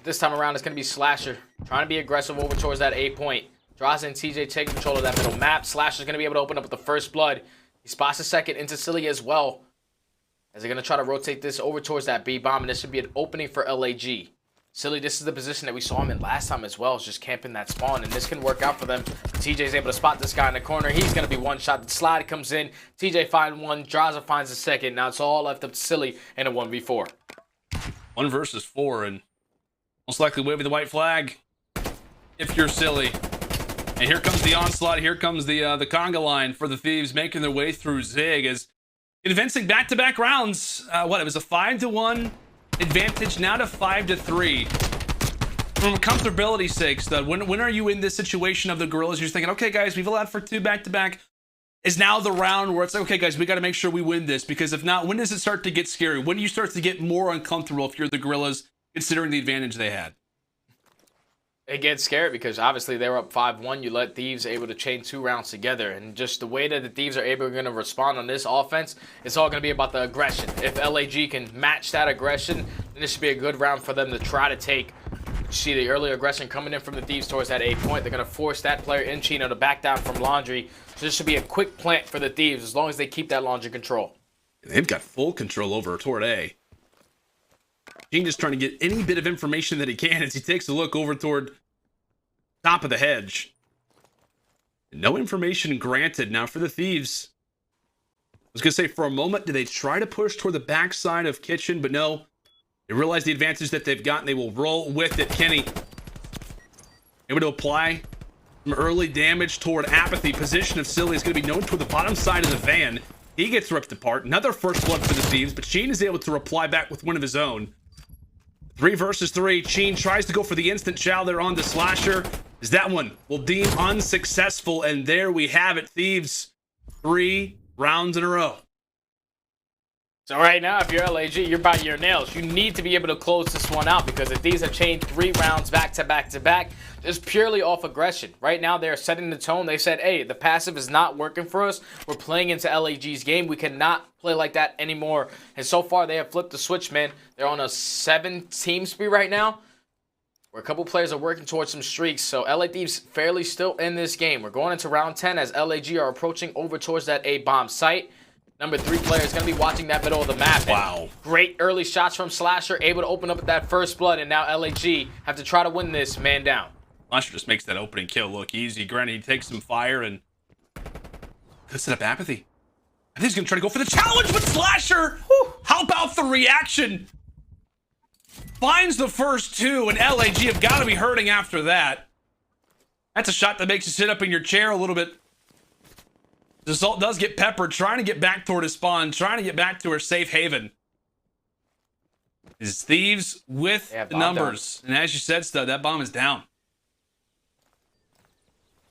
This time around, it's going to be Slasher trying to be aggressive over towards that A point. Draws in TJ taking control of that middle map. Slasher's going to be able to open up with the first blood. He spots the second into Silly as well, as they're going to try to rotate this over towards that B bomb, and this should be an opening for LAG. Silly, this is the position that we saw him in last time as well, is just camping that spawn, and this can work out for them. TJ's able to spot this guy in the corner. He's going to be one shot. The slide comes in. TJ finds 1. Draza finds the second. Now it's all left up to Silly in a 1v4. 1 versus 4, and most likely waving the white flag if you're Silly. And here comes the onslaught. Here comes the conga line for the Thieves, making their way through Zig as advancing back-to-back rounds. It was a 5-1 advantage, now to 5-3. From comfortability's sake, Stud, when are you in this situation of the Guerrillas? You're thinking, okay, guys, we've allowed for 2 back-to-back. Is now the round where it's like, okay, guys, we got to make sure we win this, because if not, when does it start to get scary? When do you start to get more uncomfortable if you're the Guerrillas, considering the advantage they had? It gets scary because obviously they were up 5-1. You let Thieves able to chain 2 rounds together, and just the way that the Thieves are able to respond on this offense, it's all going to be about the aggression. If LAG can match that aggression, then this should be a good round for them to try to take. You see the early aggression coming in from the Thieves towards that A point. They're going to force that player in Chino to back down from Laundry. So this should be a quick plant for the Thieves as long as they keep that Laundry control. They've got full control over toward A. Gene just trying to get any bit of information that he can as he takes a look over toward top of the hedge. No information granted now for the Thieves. I was going to say, for a moment, do they try to push toward the backside of Kitchen? But no. They realize the advantage that they've got, and they will roll with it. Kenny able to apply some early damage toward aBeZy. Position of Silly is going to be known toward the bottom side of the van. He gets ripped apart. Another first blood for the Thieves, but Sheen is able to reply back with one of his own. 3 versus 3. Sheen tries to go for the instant chow there on the Slasher. as that one will deem unsuccessful. And there we have it, Thieves. 3 rounds in a row. So right now, if you're LAG, you're biting your nails. You need to be able to close this one out, because if these have changed 3 rounds back to back to back, just purely off aggression. Right now, they're setting the tone. They said, hey, the passive is not working for us. We're playing into LAG's game. We cannot play like that anymore. And so far, they have flipped the switch, man. They're on a 7-team spree right now, where a couple players are working towards some streaks. So LA Thieves fairly still in this game. We're going into round 10 as LAG are approaching over towards that A-bomb site. Number 3 player is going to be watching that middle of the map. Wow. Great early shots from Slasher, able to open up at that first blood, and now LAG have to try to win this man down. Slasher just makes that opening kill look easy. Granted, he takes some fire and could set up aBeZy. I think he's going to try to go for the challenge, but Slasher, whew, how about the reaction? Finds the first 2, and LAG have got to be hurting after that. That's a shot that makes you sit up in your chair a little bit. The Assault does get peppered, trying to get back toward his spawn, trying to get back to her safe haven. Is Thieves with the numbers. Down. And as you said, Stud, that bomb is down.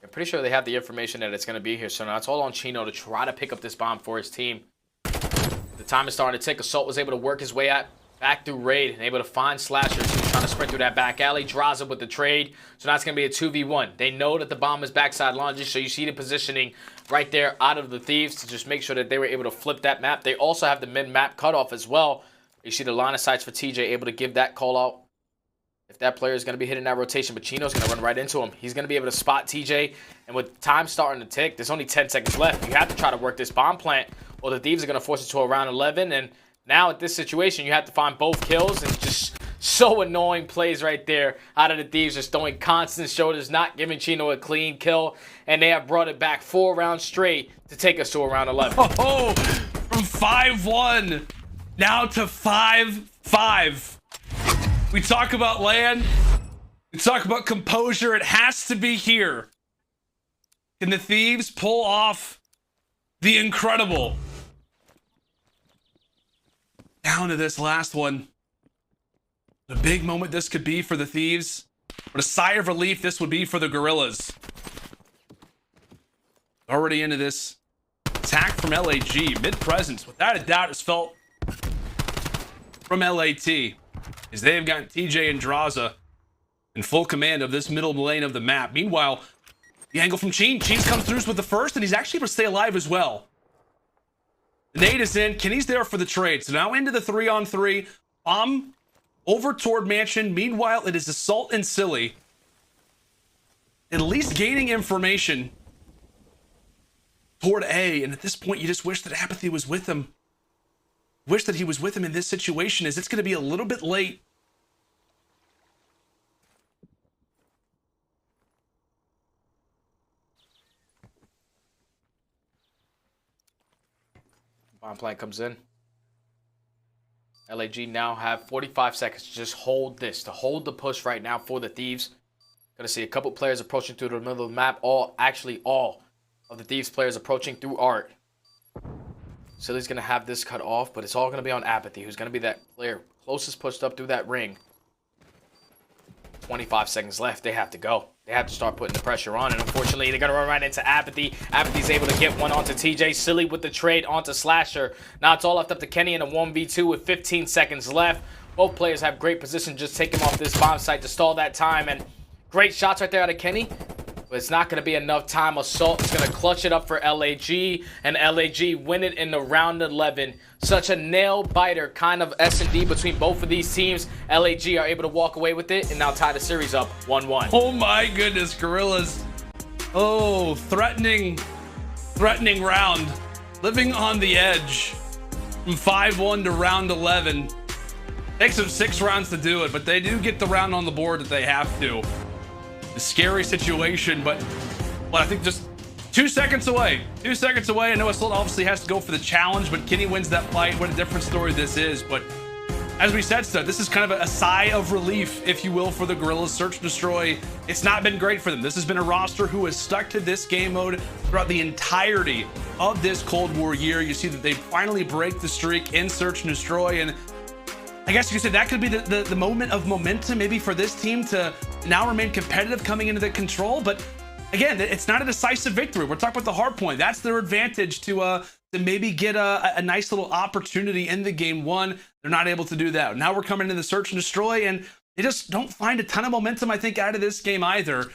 I'm pretty sure they have the information that it's going to be here, so now it's all on Chino to try to pick up this bomb for his team. The time is starting to tick. Assault was able to work his way out back through Raid and able to find Slasher. He's trying to sprint through that back alley. Draws up with the trade. So now it's going to be a 2v1. They know that the bomb is backside launches, so you see the positioning right there out of the Thieves to just make sure that they were able to flip that map. They also have the mid-map cutoff as well. You see the line of sights for TJ able to give that call out if that player is going to be hitting that rotation, but Chino's going to run right into him. He's going to be able to spot TJ, and with time starting to tick, there's only 10 seconds left. You have to try to work this bomb plant, or the Thieves are going to force it to around 11, and now at this situation, you have to find both kills, and just so annoying plays right there out of the Thieves, just throwing constant shoulders, not giving Chino a clean kill, and they have brought it back 4 rounds straight to take us to around 11. Oh, from 5-1 now to 5-5. We talk about LAN, we talk about composure. It has to be here. Can the Thieves pull off the incredible? Down to this last one. What a big moment this could be for the Thieves. What a sigh of relief this would be for the Guerrillas. Already into this attack from LAG. Mid-presence, without a doubt, is felt from LAT, as they have gotten TJ and Draza in full command of this middle lane of the map. Meanwhile, the angle from Cheen. Cheen comes through with the first, and he's actually able to stay alive as well. The nade is in. Kenny's there for the trade. So now into the 3-on-3. Bomb over toward Mansion. Meanwhile, it is Assault and Silly at least gaining information toward A. And at this point, you just wish that aBeZy was with him. Wish that he was with him in this situation, as it's going to be a little bit late. Bomb plant comes in. LAG now have 45 seconds to just hold this, to hold the push right now for the Thieves. Gonna see a couple players approaching through the middle of the map. All of the Thieves players approaching through Art. Silly's gonna have this cut off, but it's all gonna be on aBeZy, who's gonna be that player closest pushed up through that ring. 25 seconds left. They have to go. They have to start putting the pressure on, and unfortunately, they're gonna run right into aBeZy. aBeZy's able to get one onto TJ. Silly with the trade onto Slasher. Now it's all left up to Kenny in a 1v2 with 15 seconds left. Both players have great position. Just take him off this bomb site to stall that time, and great shots right there out of Kenny. But it's not going to be enough time. Assault is going to clutch it up for LAG, and LAG win it in the round 11. Such a nail-biter kind of S&D between both of these teams. LAG are able to walk away with it and now tie the series up 1-1. Oh my goodness, Guerrillas. Oh, threatening round. Living on the edge from 5-1 to round 11. Takes them 6 rounds to do it, but they do get the round on the board that they have to. A scary situation, but I think just 2 seconds away. 2 seconds away. I know Assault obviously has to go for the challenge, but Kenny wins that fight. What a different story this is. But as we said, Stud, this is kind of a sigh of relief, if you will, for the Guerrillas. Search and Destroy. It's not been great for them. This has been a roster who has stuck to this game mode throughout the entirety of this Cold War year. You see that they finally break the streak in Search and Destroy, and I guess you could say that could be the moment of momentum maybe for this team to now remain competitive coming into the control. But again, it's not a decisive victory. We're talking about the hard point. That's their advantage to maybe get a nice little opportunity in the game one. They're not able to do that. Now we're coming into the search and destroy, and they just don't find a ton of momentum, I think, out of this game either.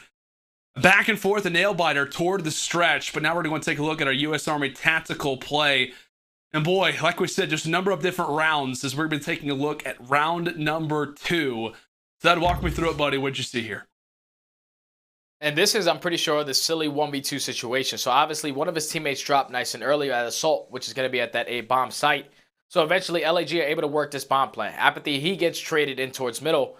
Back and forth, a nail biter toward the stretch, but now we're going to take a look at our U.S. Army tactical play. And boy, like we said, just a number of different rounds as we're going to be taking a look at round number 2. So walk me through it, buddy. What'd you see here? And this is, I'm pretty sure, the silly 1v2 situation. So obviously, one of his teammates dropped nice and early at Assault, which is going to be at that A bomb site. So eventually, LAG are able to work this bomb plan. aBeZy, he gets traded in towards middle,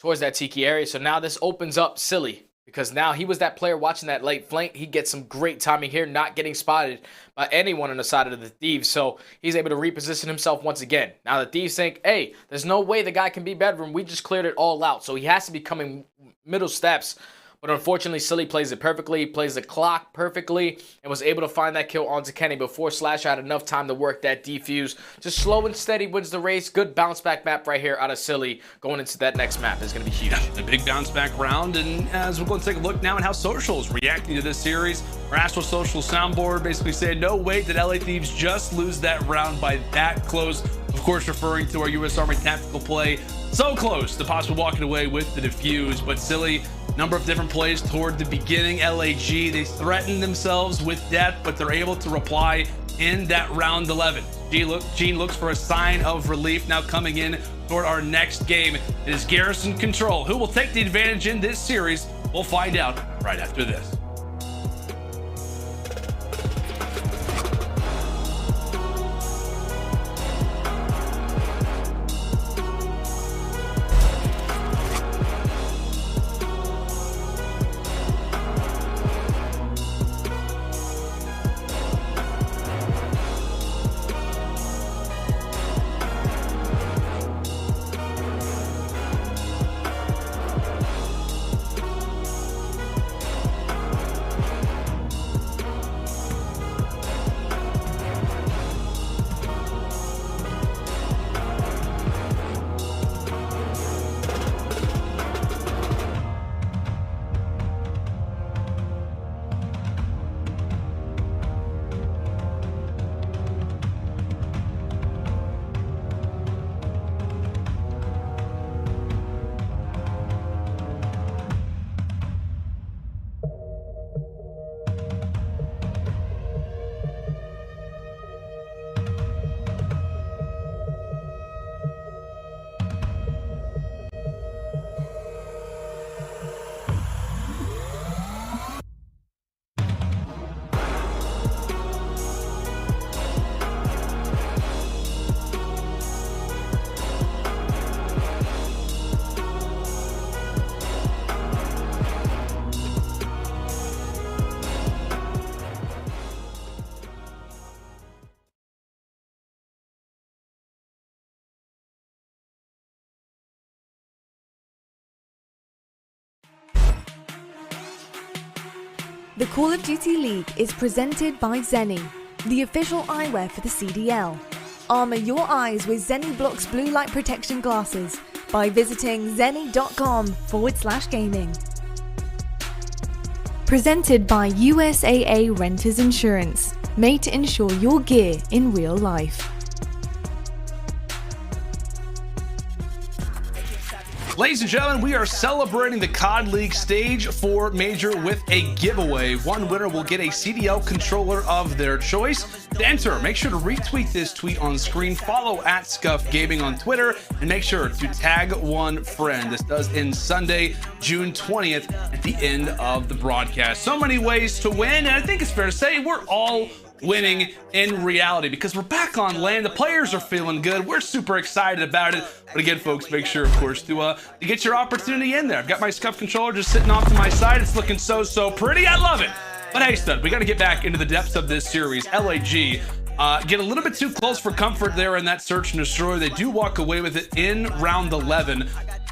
towards that Tiki area. So now this opens up Silly, because now he was that player watching that late flank. He gets some great timing here, not getting spotted by anyone on the side of the Thieves. So he's able to reposition himself once again. Now the Thieves think, hey, there's no way the guy can be bedroom. We just cleared it all out. So he has to be coming middle steps. But unfortunately, Silly plays it perfectly, plays the clock perfectly, and was able to find that kill onto Kenny before Slash had enough time to work that defuse. Just slow and steady wins the race. Good bounce back map right here out of Silly. Going into that next map is going to be huge. Yeah, a big bounce back round. And as we're going to take a look now at how Social is reacting to this series, our Astro Social soundboard basically said, no way did LA Thieves just lose that round by that close. Of course, referring to our U.S. Army tactical play. So close to possibly walking away with the defuse, but Silly, number of different plays toward the beginning. LAG, they threaten themselves with death, but they're able to reply in that round 11. Gene looks for a sign of relief now coming in toward our next game. It is Garrison Control. Who will take the advantage in this series? We'll find out right after this. The Call of Duty League is presented by Seany, the official eyewear for the CDL. Armor your eyes with Seany Blocks blue light protection glasses by visiting seany.com/gaming. Presented by USAA Renters Insurance, made to insure your gear in real life. Ladies and gentlemen, we are celebrating the COD League Stage 4 Major with a giveaway. One winner will get a CDL controller of their choice. To enter, make sure to retweet this tweet on screen, follow @ScuffGaming on Twitter, and make sure to tag one friend. This does end Sunday, June 20th at the end of the broadcast. So many ways to win, and I think it's fair to say we're all winning in reality because we're back on LAN. The players are feeling good. We're super excited about it. But again, folks, make sure, of course, to get your opportunity in there. I've got my Scump controller just sitting off to my side. It's looking so pretty. I love it. But hey, stud, we got to get back into the depths of this series. LAG get a little bit too close for comfort there in that search and destroy. They do walk away with it in round 11.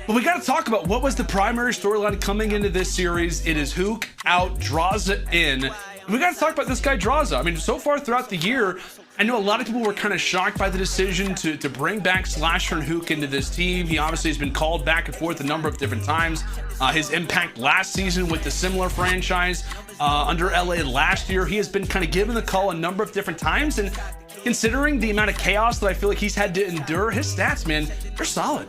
But we got to talk about what was the primary storyline coming into this series. It is Huke out, Drazah in. We got to talk about this guy, Drazah. I mean, so far throughout the year, I know a lot of people were kind of shocked by the decision to bring back Slasher and Huke into this team. He obviously has been called back and forth a number of different times. His impact last season with the similar franchise under LA last year, he has been kind of given the call a number of different times. And considering the amount of chaos that I feel like he's had to endure, his stats, man, they're solid.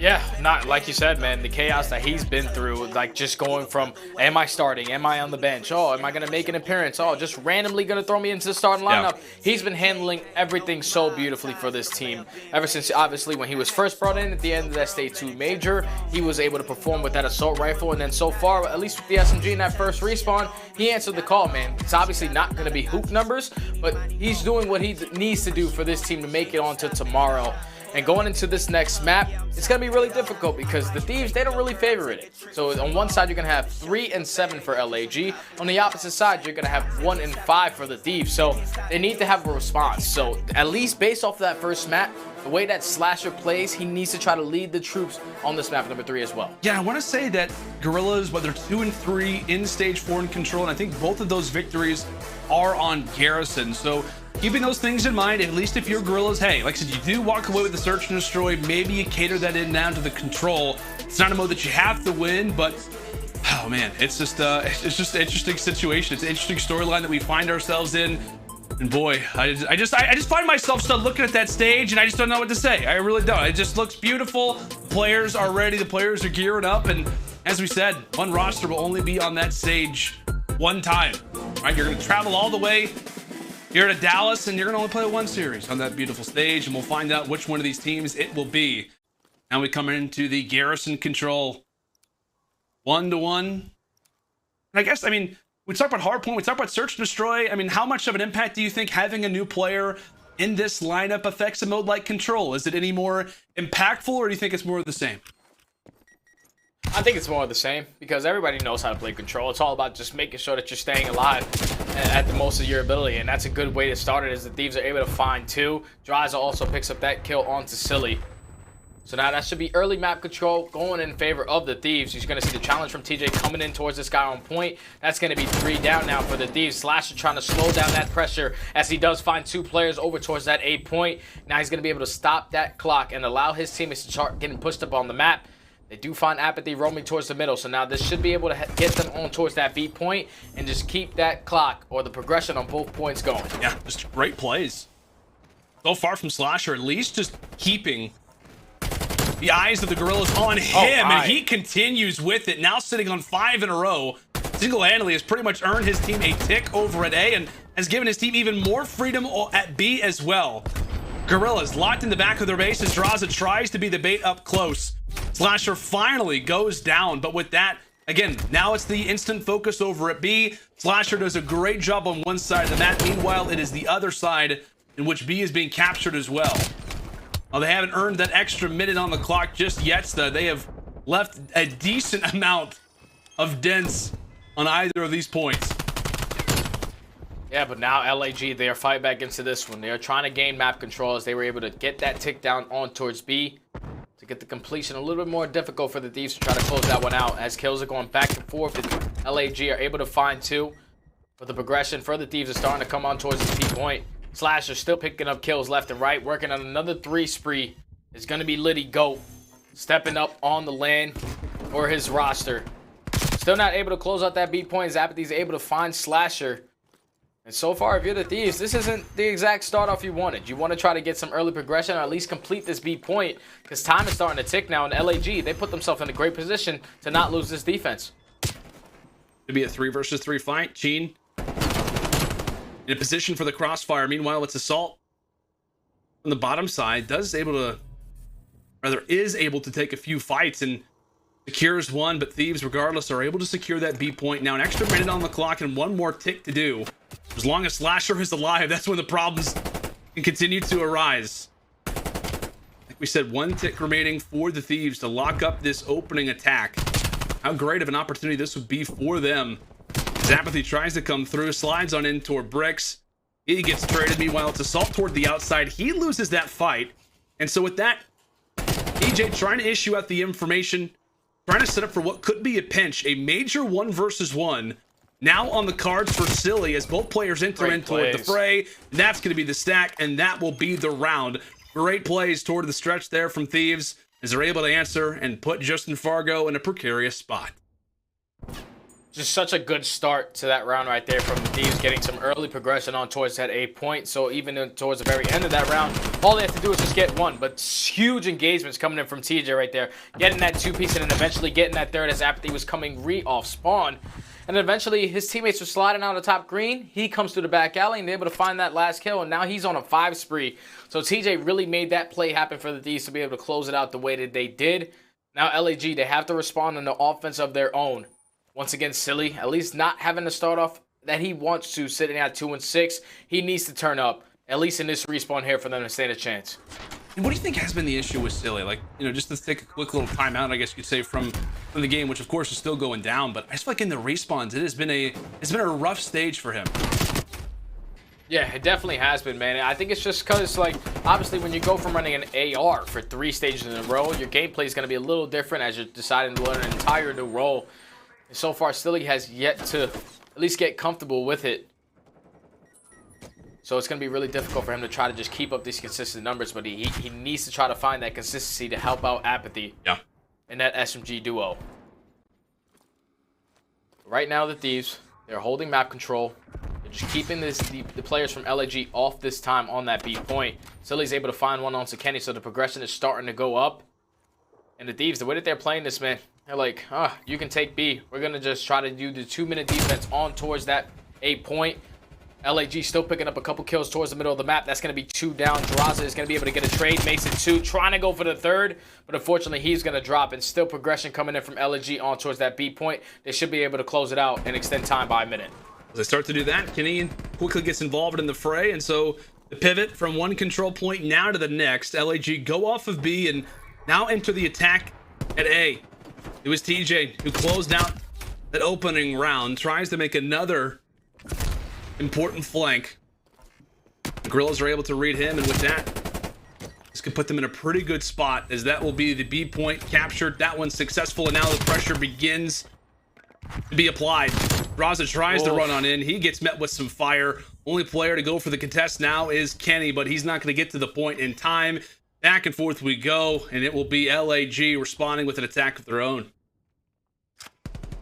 Yeah, not like you said, man, the chaos that he's been through, like just going from, am I starting? Am I on the bench? Oh, am I going to make an appearance? Oh, just randomly going to throw me into the starting lineup. Yeah. He's been handling everything so beautifully for this team. Ever since, obviously, when he was first brought in at the end of that Stage 2 Major, he was able to perform with that assault rifle. And then so far, at least with the SMG in that first respawn, he answered the call, man. It's obviously not going to be hoop numbers, but he's doing what he needs to do for this team to make it on to tomorrow. And going into this next map, it's going to be really difficult because the Thieves, they don't really favor it. So on one side, you're going to have 3 and 7 for LAG. On the opposite side, you're going to have 1 and 5 for the Thieves. So they need to have a response. So at least based off of that first map, the way that Slasher plays, he needs to try to lead the troops on this map number 3 as well. Yeah, I want to say that Guerrillas, whether 2 and 3 in Stage 4 in control, and I think both of those victories are on Garrison. So keeping those things in mind, at least if you're Guerrillas, hey, like I said, you do walk away with the search and destroy. Maybe you cater that in down to the control. It's not a mode that you have to win, but oh man, it's just an interesting situation. It's an interesting storyline that we find ourselves in. And boy, I just find myself still looking at that stage and I just don't know what to say. I really don't. It just looks beautiful. The players are ready. The players are gearing up. And as we said, one roster will only be on that stage one time. Right? You're going to travel all the way here to Dallas, and you're going to only play one series on that beautiful stage. And we'll find out which one of these teams it will be. Now we come into the Garrison control 1-1. And I guess, I mean, we talk about hardpoint, we talk about search and destroy. I mean, how much of an impact do you think having a new player in this lineup affects a mode like control? Is it any more impactful, or do you think it's more of the same? I think it's more of the same because everybody knows how to play control. It's all about just making sure that you're staying alive at the most of your ability, and that's a good way to start it. Is the Thieves are able to find 2. Dryza also picks up that kill onto Silly. So now that should be early map control going in favor of the Thieves. He's going to see the challenge from TJ coming in towards this guy on point. That's going to be 3 down now for the Thieves. Slasher trying to slow down that pressure as he does find 2 players over towards that A point. Now he's going to be able to stop that clock and allow his teammates to start getting pushed up on the map. They do find aBeZy roaming towards the middle. So now this should be able to get them on towards that B point and just keep that clock or the progression on both points going. Yeah, just great plays. So far from Slasher, at least just keeping the eyes of the Guerrillas on him, and he continues with it. Now sitting on 5 in a row, single-handedly has pretty much earned his team a tick over at A and has given his team even more freedom at B as well. Guerrillas locked in the back of their base as Dryza tries to be the bait up close. Slasher finally goes down, but with that, again, now it's the instant focus over at B. Slasher does a great job on one side of the map. Meanwhile, it is the other side in which B is being captured as well. Well, they haven't earned that extra minute on the clock just yet, so they have left a decent amount of dents on either of these points. Yeah, but now LAG, they are fighting back into this one. They are trying to gain map control as they were able to get that tick down on towards B to get the completion a little bit more difficult for the Thieves to try to close that one out as kills are going back and forth. And LAG are able to find 2, but the progression for the Thieves is starting to come on towards the B point. Slasher still picking up kills left and right, working on another 3 spree. It's going to be Liddy Goat stepping up on the lane for his roster. Still not able to close out that B point as aBeZy's able to find Slasher. And so far, if you're the Thieves, this isn't the exact start off you wanted. You want to try to get some early progression or at least complete this B point because time is starting to tick now. And LAG, they put themselves in a great position to not lose this defense. To be a 3 versus 3 fight. Cheen in a position for the crossfire. Meanwhile, it's Assault on the bottom side. Is able to take a few fights and secures one, but Thieves, regardless, are able to secure that B point. Now an extra minute on the clock and one more tick to do. As long as Slasher is alive, that's when the problems can continue to arise. Like we said, 1 tick remaining for the Thieves to lock up this opening attack. How great of an opportunity this would be for them. As aBeZy tries to come through, slides on in toward Bricks. He gets traded. Meanwhile, it's Assault toward the outside. He loses that fight. And so with that, EJ trying to issue out the information, trying to set up for what could be a pinch, a major 1 versus 1 now on the cards for Cellium as both players enter in toward the fray. That's going to be the stack, and that will be the round. Great plays toward the stretch there from Thieves as they're able to answer and put Justin Fargo in a precarious spot. Just such a good start to that round right there from the Thieves, getting some early progression on towards that 8 point. So even towards the very end of that round, all they have to do is just get one. But huge engagements coming in from TJ right there, getting that 2-piece and then eventually getting that third as aBeZy was coming off spawn. And eventually his teammates were sliding out of top green. He comes through the back alley and they're able to find that last kill. And now he's on a 5 spree. So TJ really made that play happen for the Thieves to be able to close it out the way that they did. Now LAG, they have to respond on the offense of their own. Once again, Cellium, at least not having to start off that he wants to, sitting at 2-6. He needs to turn up, at least in this respawn here, for them to stand a chance. And what do you think has been the issue with Cellium? Like, you know, just to take a quick little timeout, I guess you could say, from the game, which of course is still going down. But I just feel like in the respawns, it's been a rough stage for him. Yeah, it definitely has been, man. I think it's just because, like, obviously when you go from running an AR for 3 stages in a row, your gameplay is going to be a little different as you're deciding to learn an entire new role. And so far, Cellium has yet to at least get comfortable with it. So it's going to be really difficult for him to try to just keep up these consistent numbers, but he needs to try to find that consistency to help out aBeZy in that SMG duo. Right now, the Thieves, they're holding map control. They're just keeping the players from LAG off this time on that B point. Cellium's able to find one on Seany, so the progression is starting to go up. And the Thieves, the way that they're playing this, man, they're like, you can take B. We're going to just try to do the 2-minute defense on towards that 8 point. LAG still picking up a couple kills towards the middle of the map. That's going to be 2 down. Draza is going to be able to get a trade. Makes it 2. Trying to go for the 3rd. But unfortunately, he's going to drop. And still progression coming in from LAG on towards that B point. They should be able to close it out and extend time by a minute. As they start to do that, Kenny quickly gets involved in the fray. And so the pivot from one control point now to the next. LAG go off of B and now enter the attack at A. It was TJ who closed out that opening round. Tries to make another important flank. The Guerrillas are able to read him, and with that, this could put them in a pretty good spot, as that will be the B point captured. That one's successful, and now the pressure begins to be applied. Draza tries to run on in. He gets met with some fire. Only player to go for the contest now is Kenny, but he's not going to get to the point in time. Back and forth we go, and it will be LAG responding with an attack of their own.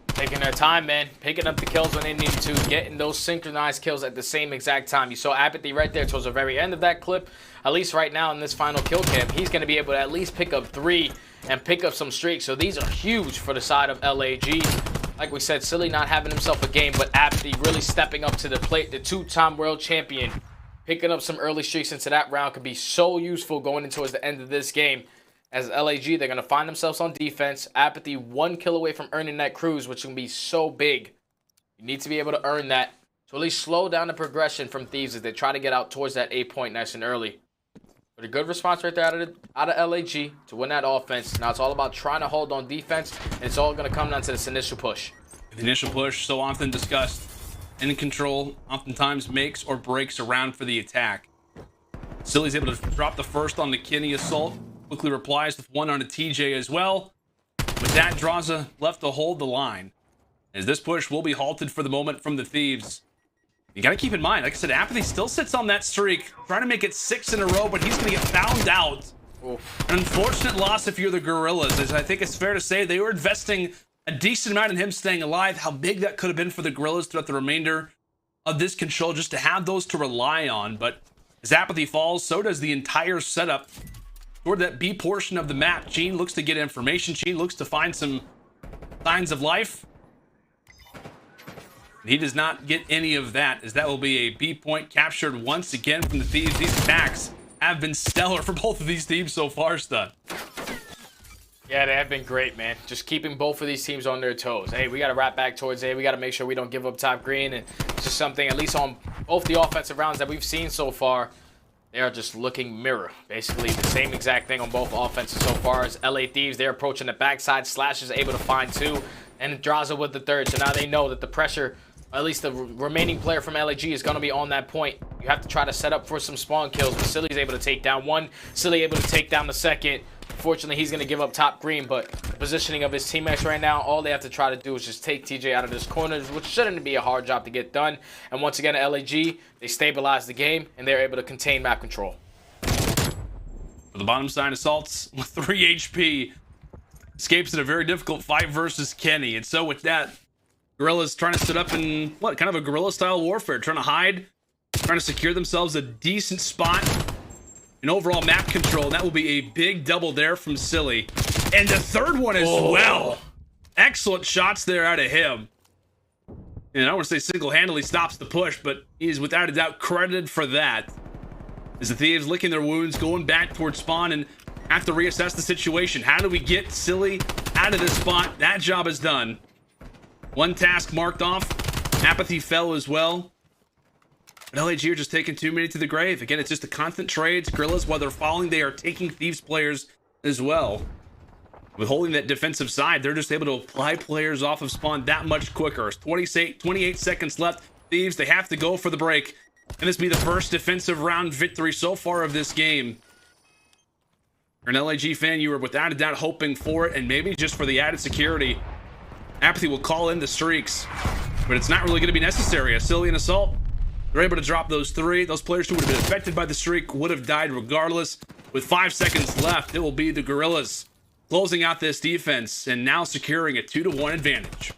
Taking their time, man. Picking up the kills when they need to. Getting those synchronized kills at the same exact time. You saw aBeZy right there towards the very end of that clip. At least right now in this final kill cam, he's going to be able to at least pick up 3 and pick up some streaks. So these are huge for the side of LAG. Like we said, Cellium not having himself a game, but aBeZy really stepping up to the plate. The 2-time world champion. Picking up some early streaks into that round could be so useful going into towards the end of this game. As LAG, they're going to find themselves on defense. aBeZy 1 kill away from earning that cruise, which can be so big. You need to be able to earn that. So at least slow down the progression from Thieves as they try to get out towards that 8 point nice and early. But a good response right there out of LAG to win that offense. Now it's all about trying to hold on defense, and it's all going to come down to this initial push. The initial push, so often discussed, in control, oftentimes makes or breaks a round for the attack. Cellium's able to drop the first on the Kenny assault. Quickly replies with one on a TJ as well. With that, Draza left to hold the line. As this push will be halted for the moment from the Thieves. You got to keep in mind, like I said, aBeZy still sits on that streak, trying to make it 6 in a row, but he's going to get found out. Oof. An unfortunate loss if you're the Guerrillas, as I think it's fair to say they were investing a decent amount in him staying alive. How big that could have been for the Guerrillas throughout the remainder of this control, just to have those to rely on. But as aBeZy falls, so does the entire setup toward that B portion of the map. Gene looks to get information. Gene looks to find some signs of life. He does not get any of that, as that will be a B point captured once again from the Thieves. These attacks have been stellar for both of these teams so far, Stud. Yeah, they have been great, man. Just keeping both of these teams on their toes. Hey, we got to wrap back towards A. We got to make sure we don't give up top green. And it's just something, at least on both the offensive rounds that we've seen so far, they are just looking mirror. Basically, the same exact thing on both offenses so far. As LA Thieves, they're approaching the backside. Slash is able to find 2. And Draza with the 3rd. So now they know that the pressure, at least the remaining player from LAG, is going to be on that point. You have to try to set up for some spawn kills. But Cellium's able to take down 1. Cellium able to take down the 2nd. Unfortunately, he's going to give up top green, but the positioning of his teammates right now, all they have to try to do is just take TJ out of this corner, which shouldn't be a hard job to get done. And once again, LAG, they stabilize the game, and they're able to contain map control. For the bottom side, Assaults with 3 HP. Escapes in a very difficult fight versus Kenny. And so with that, Guerrillas trying to sit up in, what, kind of a guerrilla-style warfare. Trying to hide, trying to secure themselves a decent spot. And overall map control, that will be a big double there from Silly. And the third one as well. Excellent shots there out of him. And I don't want to say single-handedly stops the push, but he's without a doubt credited for that. As the Thieves licking their wounds, going back towards spawn, and have to reassess the situation. How do we get Silly out of this spot? That job is done. One task marked off. aBeZy fell as well. But LAG are just taking too many to the grave. Again, it's just the constant trades. Guerrillas, while they're falling, they are taking Thieves players as well. With holding that defensive side, they're just able to apply players off of spawn that much quicker. 28 seconds left. Thieves, they have to go for the break. And this be the first defensive round victory so far of this game. You're an LAG fan, you were without a doubt hoping for it, and maybe just for the added security. aBeZy will call in the streaks, but it's not really going to be necessary. A Silly and Assault, they're able to drop those 3. Those players who would have been affected by the streak would have died regardless. With 5 seconds left, it will be the Guerrillas closing out this defense and now securing a 2-1 advantage.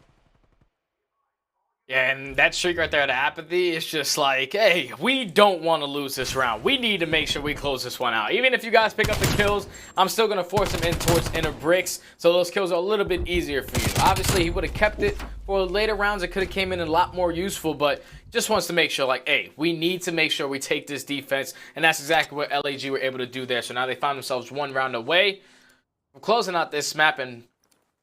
Yeah, and that streak right there at aBeZy is just like, hey, we don't want to lose this round. We need to make sure we close this one out. Even if you guys pick up the kills, I'm still going to force him in towards inner bricks, so those kills are a little bit easier for you. Obviously, he would have kept it for later rounds. It could have came in a lot more useful, but just wants to make sure, like, hey, we need to make sure we take this defense, and that's exactly what LAG were able to do there. So now they found themselves 1 round away from closing out this map and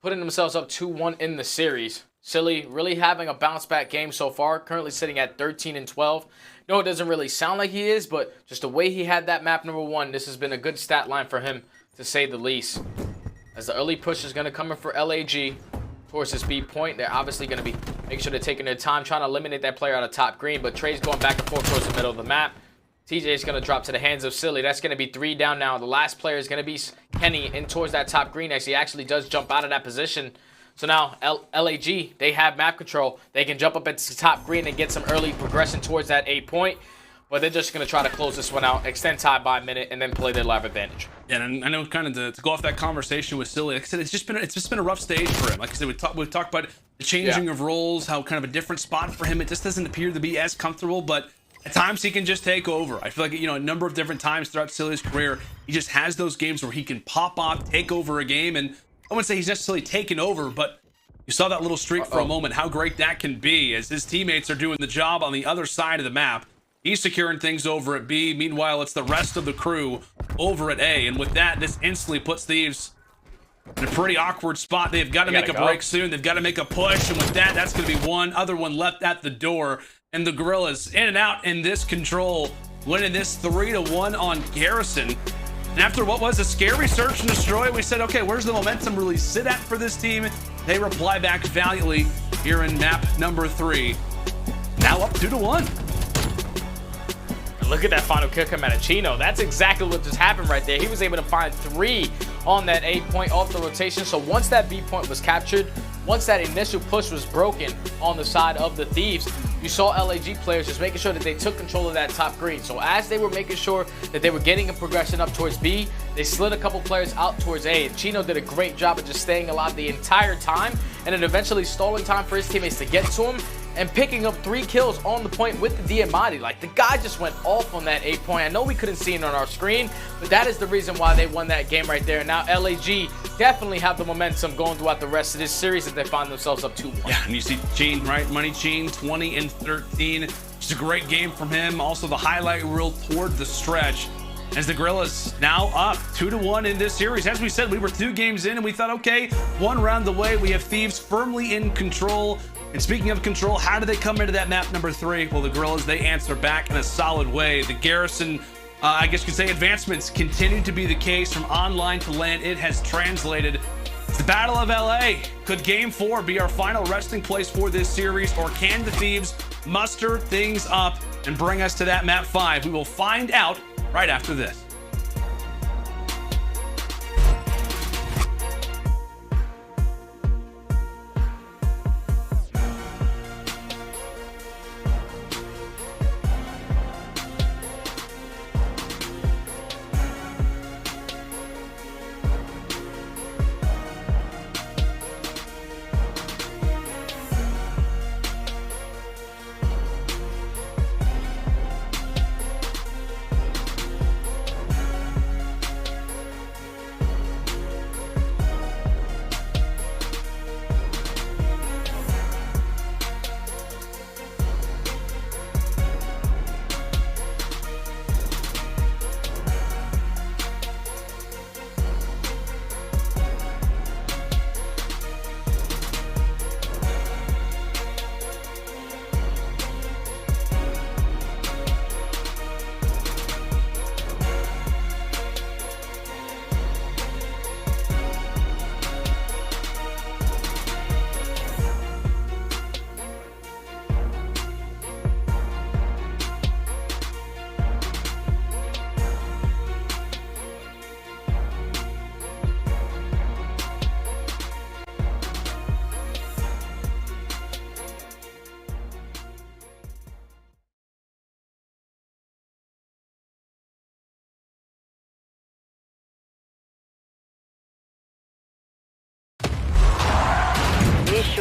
putting themselves up 2-1 in the series. Silly really having a bounce back game so far, currently sitting at 13-12. No, it doesn't really sound like he is, but just the way he had that map number 1, this has been a good stat line for him, to say the least. As the early push is going to come in for LAG towards this B point, they're obviously going to be making sure they're taking their time, trying to eliminate that player out of top green, but Trey's going back and forth towards the middle of the map. TJ is going to drop to the hands of Silly. That's going to be 3 down now. The last player is going to be Kenny in towards that top green, as he actually does jump out of that position. So now, LAG, they have map control. They can jump up at the top green and get some early progression towards that A point. But they're just going to try to close this one out, extend time by a minute, and then play their live advantage. Yeah, and I know kind of to go off that conversation with Silly, like I said, it's just been a rough stage for him. Like I said, we've talked about the changing of roles, how kind of a different spot for him. It just doesn't appear to be as comfortable, but at times he can just take over. I feel like, you know, a number of different times throughout Silly's career, he just has those games where he can pop off, take over a game, and I wouldn't say he's necessarily taken over, but you saw that little streak for a moment, how great that can be as his teammates are doing the job on the other side of the map. He's securing things over at B. Meanwhile, it's the rest of the crew over at A. And with that, this instantly puts Thieves in a pretty awkward spot. They've got to make a break soon. They've got to make a push. And with that, that's going to be one other one left at the door. And the Guerrillas in and out in this control, winning this 3-1 on Garrison. And after what was a scary search and destroy, we said, okay, where's the momentum really sit at for this team? They reply back valiantly here in map number 3. Now up 2-1. Look at that final kill come out of Chino. That's exactly what just happened right there. He was able to find 3 on that A point off the rotation. So once that B point was captured, once that initial push was broken on the side of the Thieves, you saw LAG players just making sure that they took control of that top green. So as they were making sure that they were getting a progression up towards B, they slid a couple players out towards A. And Chino did a great job of just staying alive the entire time, and then eventually stalling time for his teammates to get to him and picking up 3 kills on the point with the Decemate. Like, the guy just went off on that A point. I know we couldn't see it on our screen, but that is the reason why they won that game right there. And now LAG definitely have the momentum going throughout the rest of this series as they find themselves up 2-1. Yeah, and you see Gene, right? Money Gene, 20-13. Just a great game from him. Also the highlight reel toward the stretch, as the Guerrillas now up 2-1 in this series. As we said, we were 2 games in and we thought, okay, 1 round away. We have Thieves firmly in control. And speaking of control, how do they come into that map number 3? Well, the Guerrillas, they answer back in a solid way. The Garrison, I guess you could say, advancements continue to be the case from online to LAN. It has translated. It's the Battle of LA. Could Game 4 be our final resting place for this series, or can the Thieves muster things up and bring us to that map 5? We will find out right after this.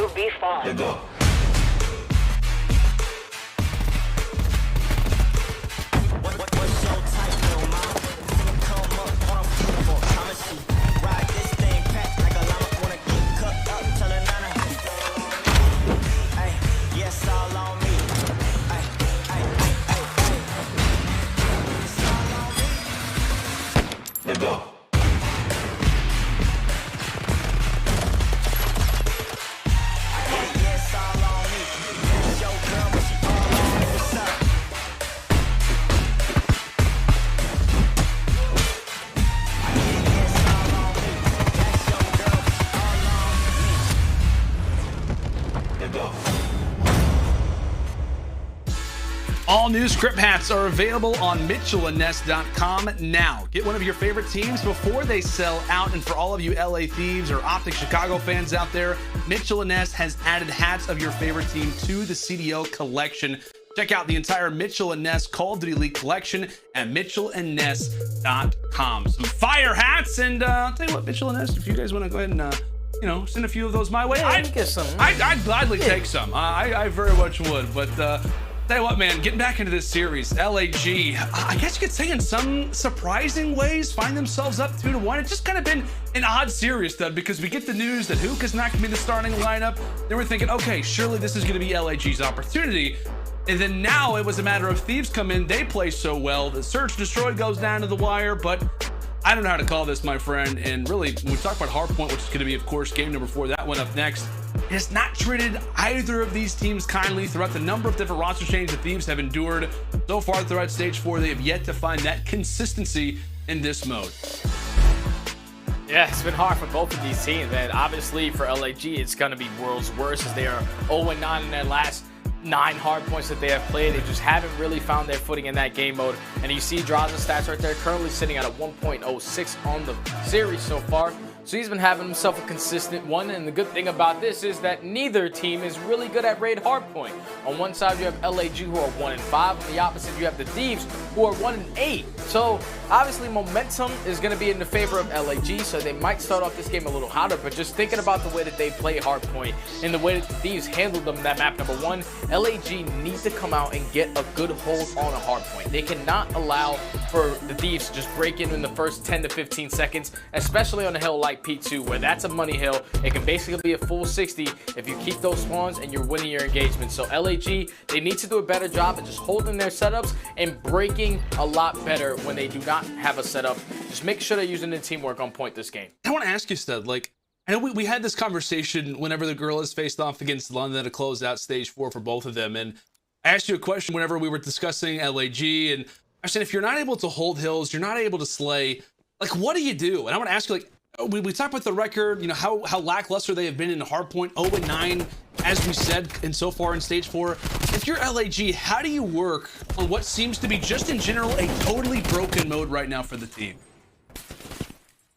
You'll be fine. Go. All new script hats are available on MitchellandNess.com now. Get one of your favorite teams before they sell out. And for all of you LA Thieves or OpTic Chicago fans out there, Mitchell and Ness has added hats of your favorite team to the CDL collection. Check out the entire Mitchell and Ness Call of Duty League collection at MitchellandNess.com. Some fire hats, and I'll tell you what, Mitchell and Ness, if you guys want to go ahead and send a few of those my way, I'd get some. I'd gladly take some. I very much would, but tell you what, man, getting back into this series, LAG, I guess you could say in some surprising ways, find themselves up 2-1. It's just kind of been an odd series, though, because we get the news that Huke is not going to be the starting lineup. Then we're thinking, okay, surely this is going to be LAG's opportunity. And then now it was a matter of Thieves come in, they play so well, the Search Destroy goes down to the wire, but I don't know how to call this, my friend. And really, when we talk about Hardpoint, which is going to be, of course, game number 4, that one up next, it has not treated either of these teams kindly throughout the number of different roster changes the Thieves have endured. So far throughout Stage 4, they have yet to find that consistency in this mode. Yeah, it's been hard for both of these teams, and obviously for LAG, it's going to be world's worst as they are 0-9 in their last 9 hard points that they have played. They just haven't really found their footing in that game mode. And you see Draza's stats right there, currently sitting at a 1.06 on the series so far. So he's been having himself a consistent one, and the good thing about this is that neither team is really good at raid hardpoint. On one side you have LAG who are 1-5, on the opposite you have the Thieves who are 1-8. So obviously momentum is going to be in the favor of LAG, so they might start off this game a little hotter, but just thinking about the way that they play hardpoint and the way that the Thieves handled them in that map number 1, LAG need to come out and get a good hold on a hardpoint. They cannot allow for the Thieves to just break in the first 10 to 15 seconds, especially on a hill like P2, where that's a money hill. It can basically be a full 60 if you keep those spawns and you're winning your engagement. So LAG, they need to do a better job of just holding their setups and breaking a lot better when they do not have a setup. Just make sure they're using the teamwork on point this game. I want to ask you, Stud, like, I know we had this conversation whenever the Guerrillas faced off against London to close out Stage 4 for both of them, and I asked you a question whenever we were discussing LAG, and I said, if you're not able to hold hills, you're not able to slay, like, what do you do? And I want to ask you, like, we talked about the record, how lackluster they have been in hardpoint, 0-9, as we said, and so far in Stage 4. If you're LAG, how do you work on what seems to be just in general a totally broken mode right now for the team?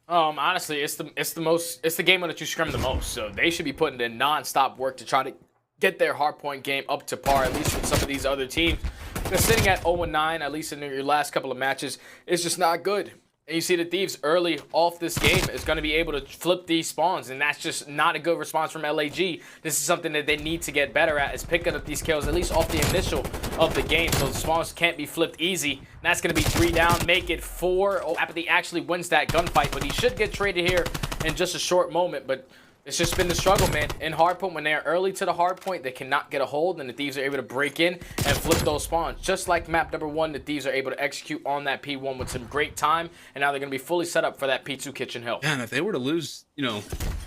Honestly, it's the game that you scrim the most. So they should be putting in non-stop work to try to get their hardpoint game up to par, at least with some of these other teams. Because sitting at 0-9, at least in your last couple of matches, is just not good. And you see the Thieves early off this game is going to be able to flip these spawns, and that's just not a good response from LAG. This is something that they need to get better at, is picking up these kills, at least off the initial of the game, so the spawns can't be flipped easy. And that's going to be 3 down, make it 4. aBeZy actually wins that gunfight, but he should get traded here in just a short moment, but it's just been the struggle, man. In hardpoint, when they're early to the hardpoint, they cannot get a hold, and the Thieves are able to break in and flip those spawns. Just like map number 1, the Thieves are able to execute on that P1 with some great time, and now they're going to be fully set up for that P2 kitchen hill. Yeah, and if they were to lose,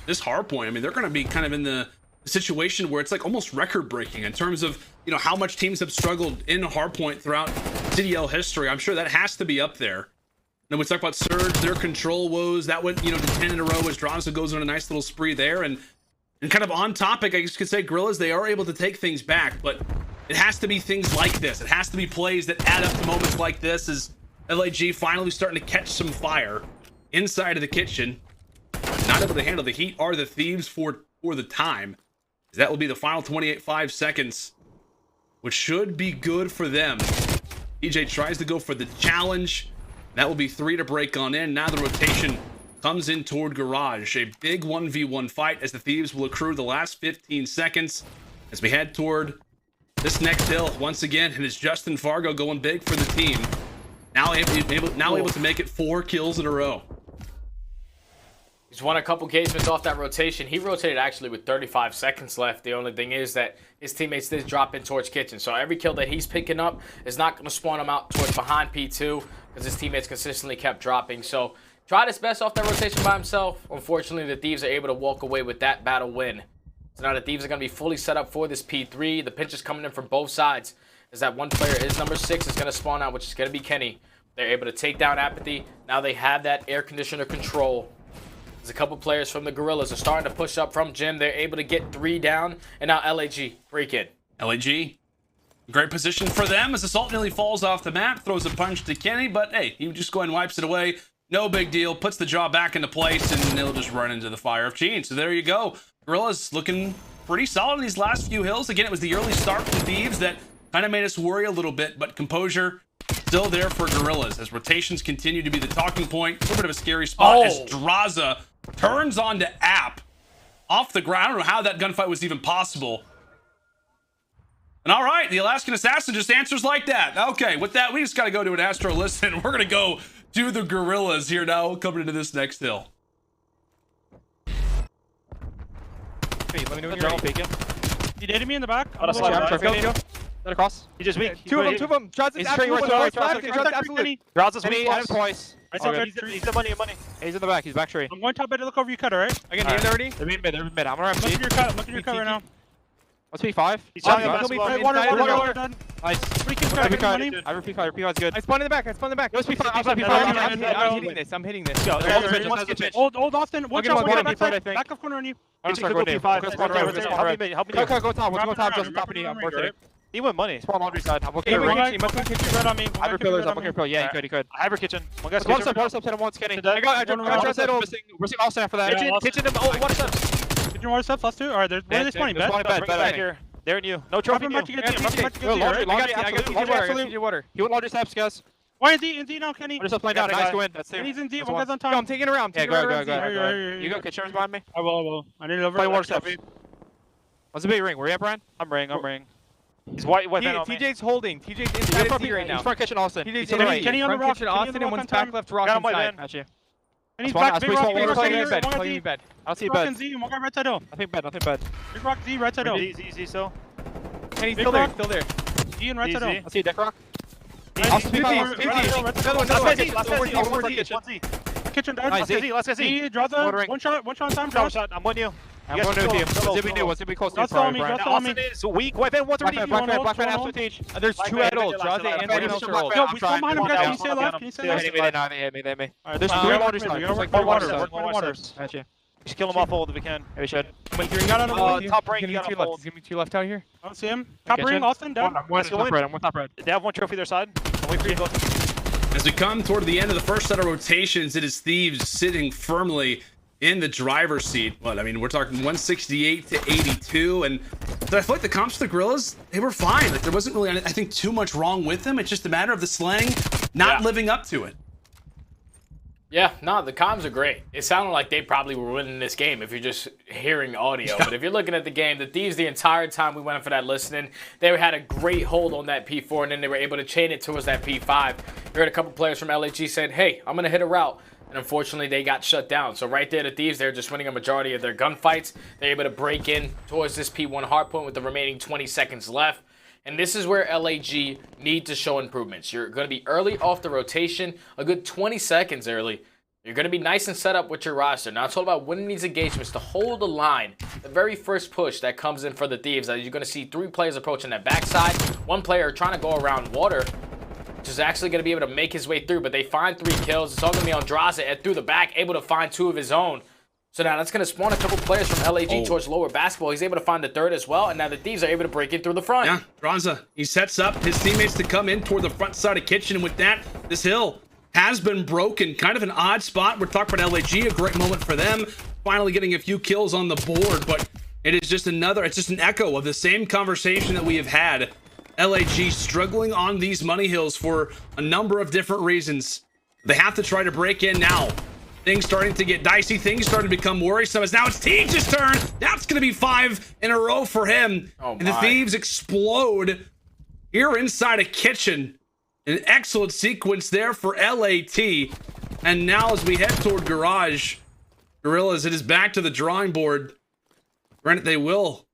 this hardpoint, I mean, they're going to be kind of in the situation where it's like almost record-breaking in terms of, how much teams have struggled in hardpoint throughout CDL history. I'm sure that has to be up there. Then we talk about Surge, their control woes. That went, to 10 in a row as Draza goes on a nice little spree there. And kind of on topic, I guess you could say, Guerrillas, they are able to take things back, but it has to be things like this. It has to be plays that add up to moments like this as LAG finally starting to catch some fire inside of the kitchen. Not able to handle the heat are the Thieves for the time. That will be the final 28.5 seconds, which should be good for them. TJ tries to go for the challenge. That will be 3 to break on in. Now the rotation comes in toward Garage. A big 1v1 fight as the Thieves will accrue the last 15 seconds as we head toward this next hill once again. And it's Justin Fargo going big for the team. Now able to make it 4 kills in a row. He's won a couple engagements off that rotation. He rotated actually with 35 seconds left. The only thing is that his teammates did drop in towards kitchen. So every kill that he's picking up is not going to spawn him out towards behind P2 because his teammates consistently kept dropping. So tried his best off that rotation by himself. Unfortunately, the Thieves are able to walk away with that battle win. So now the Thieves are going to be fully set up for this P3. The pinch is coming in from both sides. As that one player, his number 6, is going to spawn out, which is going to be Kenny. They're able to take down aBeZy. Now they have that air conditioner control. There's a couple players from the Guerrillas are starting to push up from Gym. They're able to get 3 down. And now LAG break in. LAG, great position for them as Assault nearly falls off the map. Throws a punch to Kenny, but hey, he just go and wipes it away. No big deal. Puts the jaw back into place, and he'll just run into the fire of Gene. So there you go. Guerrillas looking pretty solid in these last few hills. Again, it was the early start from Thieves that kind of made us worry a little bit, but composure still there for Guerrillas as rotations continue to be the talking point. A little bit of a scary spot as Draza turns onto App off the ground. I don't know how that gunfight was even possible. And all right, the Alaskan Assassin just answers like that. Okay, with that, we just got to go to an Astro listen. We're going to go to the Guerrillas here now, coming into this next hill. Hey, let me know when you're all peeking. He dated me in the back. Let across. He's just weak. Two of them. Shotzzy's absolutely. Drows's He weak. had him twice. He's the money. He's in the back. He's back tree. I'm going top bed to look over your cut, alright? Again, need already. They're mid. I'm gonna have Look at your cut. Look at your cut right now. Let's be 5. He's trying to Water. Done. Nice. Pretty good cut. Money. I repeat cut's good. I spawned in the back. Let's be 5. I'm hitting this. Old Austin. One shot. Back of corner on you. Go top. Go top. Just top. I'm working it. He went money. Spawn laundry side. I'm working He it. must be kitchen red on me. I have pillars. I'm working pill. Yeah, he could. I have her kitchen. One guy's One kitchen. step, hit him once, Kenny. I got We're seeing Austin after that. Kitchen him. Oh, water steps. Kitchen water steps. Last 2. Alright, where are they spawning? Bed? Back here. They're in you. No trophy. About to get Z. Laundry, I got water. He went laundry steps, guys. Why is he in Z now, Kenny? We're just playing down. Nice go in. That's And it. he's in Z. That's One one. guy's on Yo, I'm top. taking around. Yeah, go. Here. You go. Kitchen's behind me. I will. I need it over. Play water steps. What's the big ring? Where you at, Brian? I'm ring. He's white man on me. TJ's holding. TJ's in Z right now. He's front kitchen, Austin. TJ's to the right. Kenny on the front rock. kitchen, Austin, and one's back left rock Got him, white inside. man. Gotcha. And he's Spawn- back. Big spawn- rock. spawn- Big rock. Playing Right in here. bed. One Playing in Z. bed. I'll see Rock bed. and Z. One guy right side hill. Nothing bed. Big rock Z. Right side hill. Easy, so. And he's Big still there. rock. Still there. Z and right side hill. Easy. I'll see deck rock. Easy. Austin, Easy. Austin, Last guy Z. Kitchen dead. Nice. Let's get Z. Z draws a one shot on time. Draws. I'm on you. I'm going with you. What's gonna be new? What's gonna be close to you, Just follow me, Brian? just follow me. Austin is weak. White man, 130. Black man has to teach. There's Black two man, adults. Black Draza man, and Black one man, else Black are all. Yo, I'm we trying. spawn behind him, One guys. down, Can you stay one alive? down. Can you stay Yeah, alive? They hit me. Alright, There's there's three two water waters. steps. We There's like got 4 water waters. steps. One waters. Gotcha. Just kill him off hold if we can. Yeah, we should. You got on the Top ring, Give you me got 2 a left. hold. Give me 2 left out here. I don't see him. Top ring, Austin, down. I'm one top red. They have one trophy their side. I'll wait for you to go. As we come toward the end of the first set of rotations, it is Thieves sitting firmly in the driver's seat. What, I mean, we're talking 168 to 82, and I feel like the comps for the Guerrillas, they were fine. Like, there wasn't really, I think, too much wrong with them. It's just a matter of the slang not living up to it. Yeah, no, the comms are great. It sounded like they probably were winning this game if you're just hearing audio. But if you're looking at the game, the Thieves, the entire time we went in for that listening, they had a great hold on that P4, and then they were able to chain it towards that P5. You heard a couple players from LAG said, hey, I'm going to hit a route. And unfortunately, they got shut down. So right there, the Thieves, they're just winning a majority of their gunfights. They're able to break in towards this P1 hardpoint with the remaining 20 seconds left. And this is where LAG need to show improvements. You're going to be early off the rotation, a good 20 seconds early. You're going to be nice and set up with your roster. Now, it's all about winning these engagements to hold the line. The very first push that comes in for the Thieves, you're going to see 3 players approaching that backside. 1 player trying to go around water, which is actually going to be able to make his way through. But they find 3 kills. It's all going to be on Draza and through the back, able to find 2 of his own. So now that's going to spawn a couple players from LAG towards lower basketball. He's able to find the 3rd as well. And now the Thieves are able to break in through the front. Yeah, Draza, he sets up his teammates to come in toward the front side of kitchen. And with that, this hill has been broken. Kind of an odd spot. We're talking about LAG, a great moment for them. Finally getting a few kills on the board. But it is just it's just an echo of the same conversation that we have had. LAG struggling on these money hills for a number of different reasons. They have to try to break in now. Things starting to get dicey. Things starting to become worrisome as now it's Thieves' turn. Now it's going to be 5 in a row for him. And the Thieves explode here inside a kitchen. An excellent sequence there for LAT. And now as we head toward Garage, Guerrillas, it is back to the drawing board. Granted, they will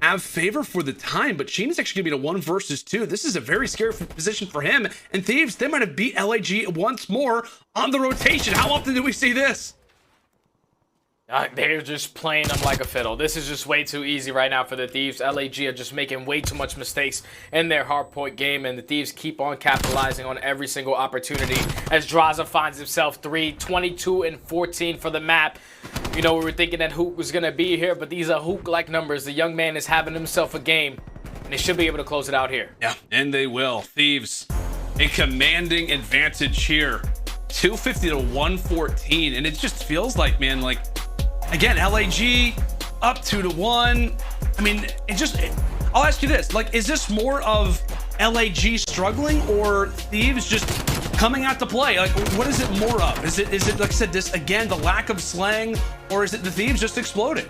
have favor for the time, but Sheen is actually going to be a 1 versus 2. This is a very scary position for him. And Thieves, they might have beat LAG once more on the rotation. How often do we see this? They're just playing them like a fiddle. This is just way too easy right now for the Thieves. LAG are just making way too much mistakes in their hardpoint game, and the Thieves keep on capitalizing on every single opportunity as Draza finds himself 22 and 14 for the map. You know, we were thinking that Huke was going to be here, but these are Huke-like numbers. The young man is having himself a game, and they should be able to close it out here. Yeah, and they will. Thieves, a commanding advantage here. 250 to 114, and it just feels like, man, like, again, LAG up 2 to 1. I mean, I'll ask you this, like, is this more of LAG struggling or Thieves just coming out to play? Like, what is it more of? Is it like I said, this again, the lack of slang, or is it the Thieves just exploding?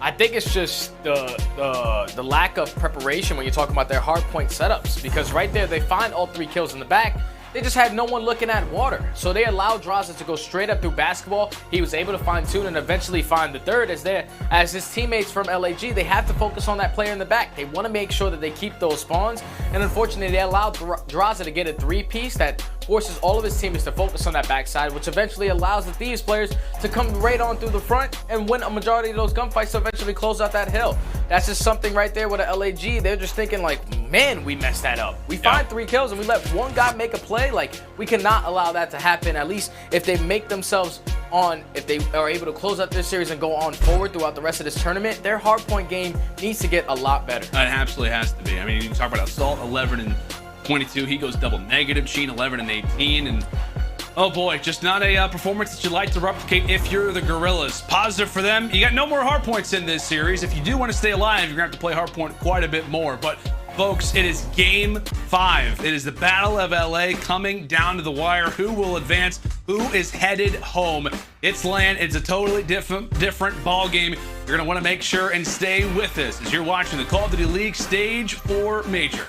I think it's just the lack of preparation when you're talking about their hardpoint setups, because right there they find all 3 kills in the back. They just had no one looking at water. So they allowed Draza to go straight up through basketball. He was able to find 2 and eventually find the 3rd as his teammates from LAG, they have to focus on that player in the back. They want to make sure that they keep those spawns. And unfortunately, they allowed Draza to get a 3-piece that forces all of his teammates to focus on that backside, which eventually allows the Thieves players to come right on through the front and win a majority of those gunfights to eventually close out that hill. That's just something right there with the LAG. They're just thinking like, man, we messed that up. We find 3 kills and we let one guy make a play. Like, we cannot allow that to happen. At least if they make themselves on, if they are able to close out this series and go on forward throughout the rest of this tournament, their hardpoint game needs to get a lot better. It absolutely has to be. I mean, you talk about Assault 11 and 22. He goes double negative. Sheen 11 and 18. And oh boy, just not a performance that you like to replicate if you're the Guerrillas. Positive for them. You got no more hardpoints in this series. If you do want to stay alive, you're going to have to play hardpoint quite a bit more. But folks, it is game 5. It is the Battle of LA coming down to the wire. Who will advance? Who is headed home? It's LAN. It's a totally different ball game. You're going to want to make sure and stay with us as you're watching the Call of Duty League Stage 4 Major.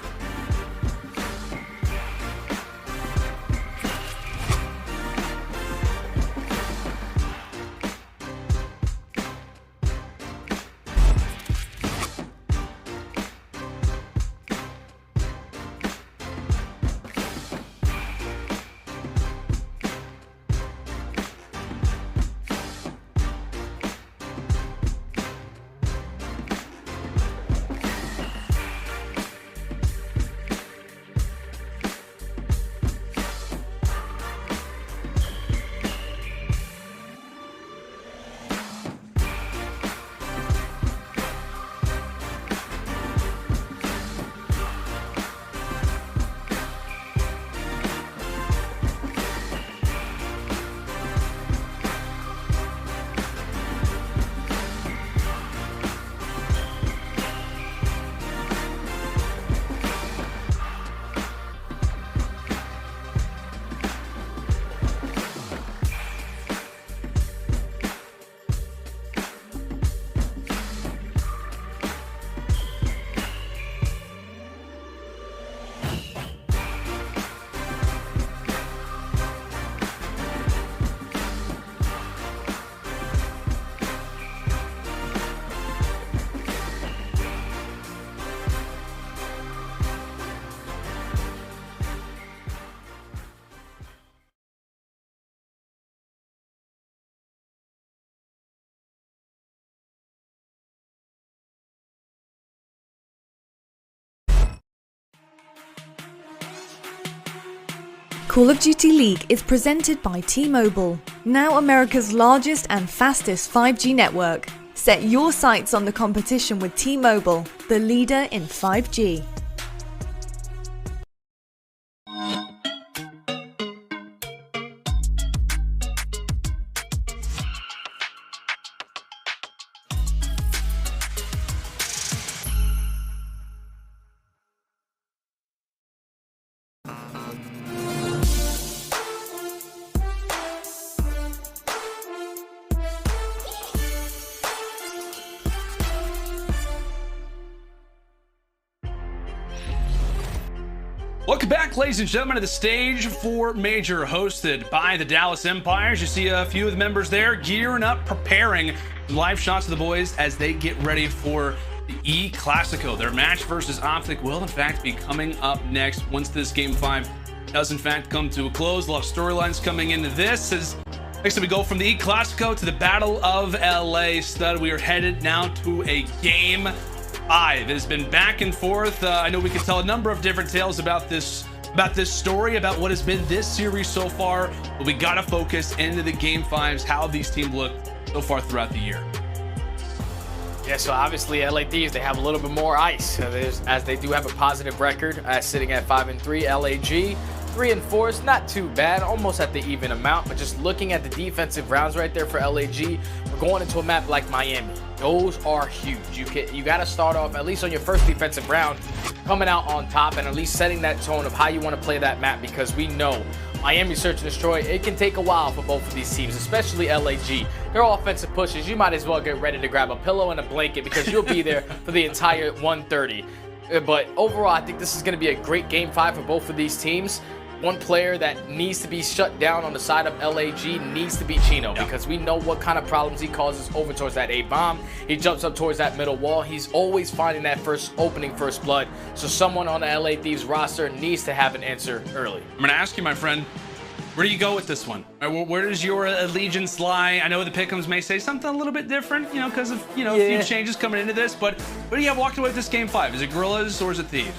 Call of Duty League is presented by T-Mobile, now America's largest and fastest 5G network. Set your sights on the competition with T-Mobile, the leader in 5G. Welcome back, ladies and gentlemen, to the stage for Major, hosted by the Dallas Empires. You see a few of the members there gearing up, preparing live shots of the boys as they get ready for the E Clasico. Their match versus OpTic will, in fact, be coming up next once this Game 5 does, in fact, come to a close. A lot of storylines coming into this. As next we go from the E Clasico to the Battle of LA. Stud, we are headed now to a Game 5. It has been back and forth. I know we can tell a number of different tales about this story, about what has been this series so far, but we gotta focus into the Game 5s, how these teams look so far throughout the year. Yeah, so obviously LA Thieves, they have a little bit more ice, as they do have a positive record, sitting at 5-3. LAG 3-4 is not too bad, almost at the even amount, but just looking at the defensive rounds right there for LAG, we're going into a map like Miami. Those are huge. You got to start off, at least on your first defensive round, coming out on top and at least setting that tone of how you want to play that map, because we know Miami Search and Destroy, it can take a while for both of these teams, especially LAG. Their offensive pushes, you might as well get ready to grab a pillow and a blanket, because you'll be there for the entire 130. But overall, I think this is going to be a great Game 5 for both of these teams. One player that needs to be shut down on the side of LAG needs to be Chino, because we know what kind of problems he causes over towards that A bomb. He jumps up towards that middle wall. He's always finding that first blood. So someone on the LA Thieves roster needs to have an answer early. I'm gonna ask you, my friend, where do you go with this one? Where does your allegiance lie? I know the pick'ems may say something a little bit different, because of a few changes coming into this, but what do you have walked away with this Game 5? Is it Guerrillas or is it Thieves?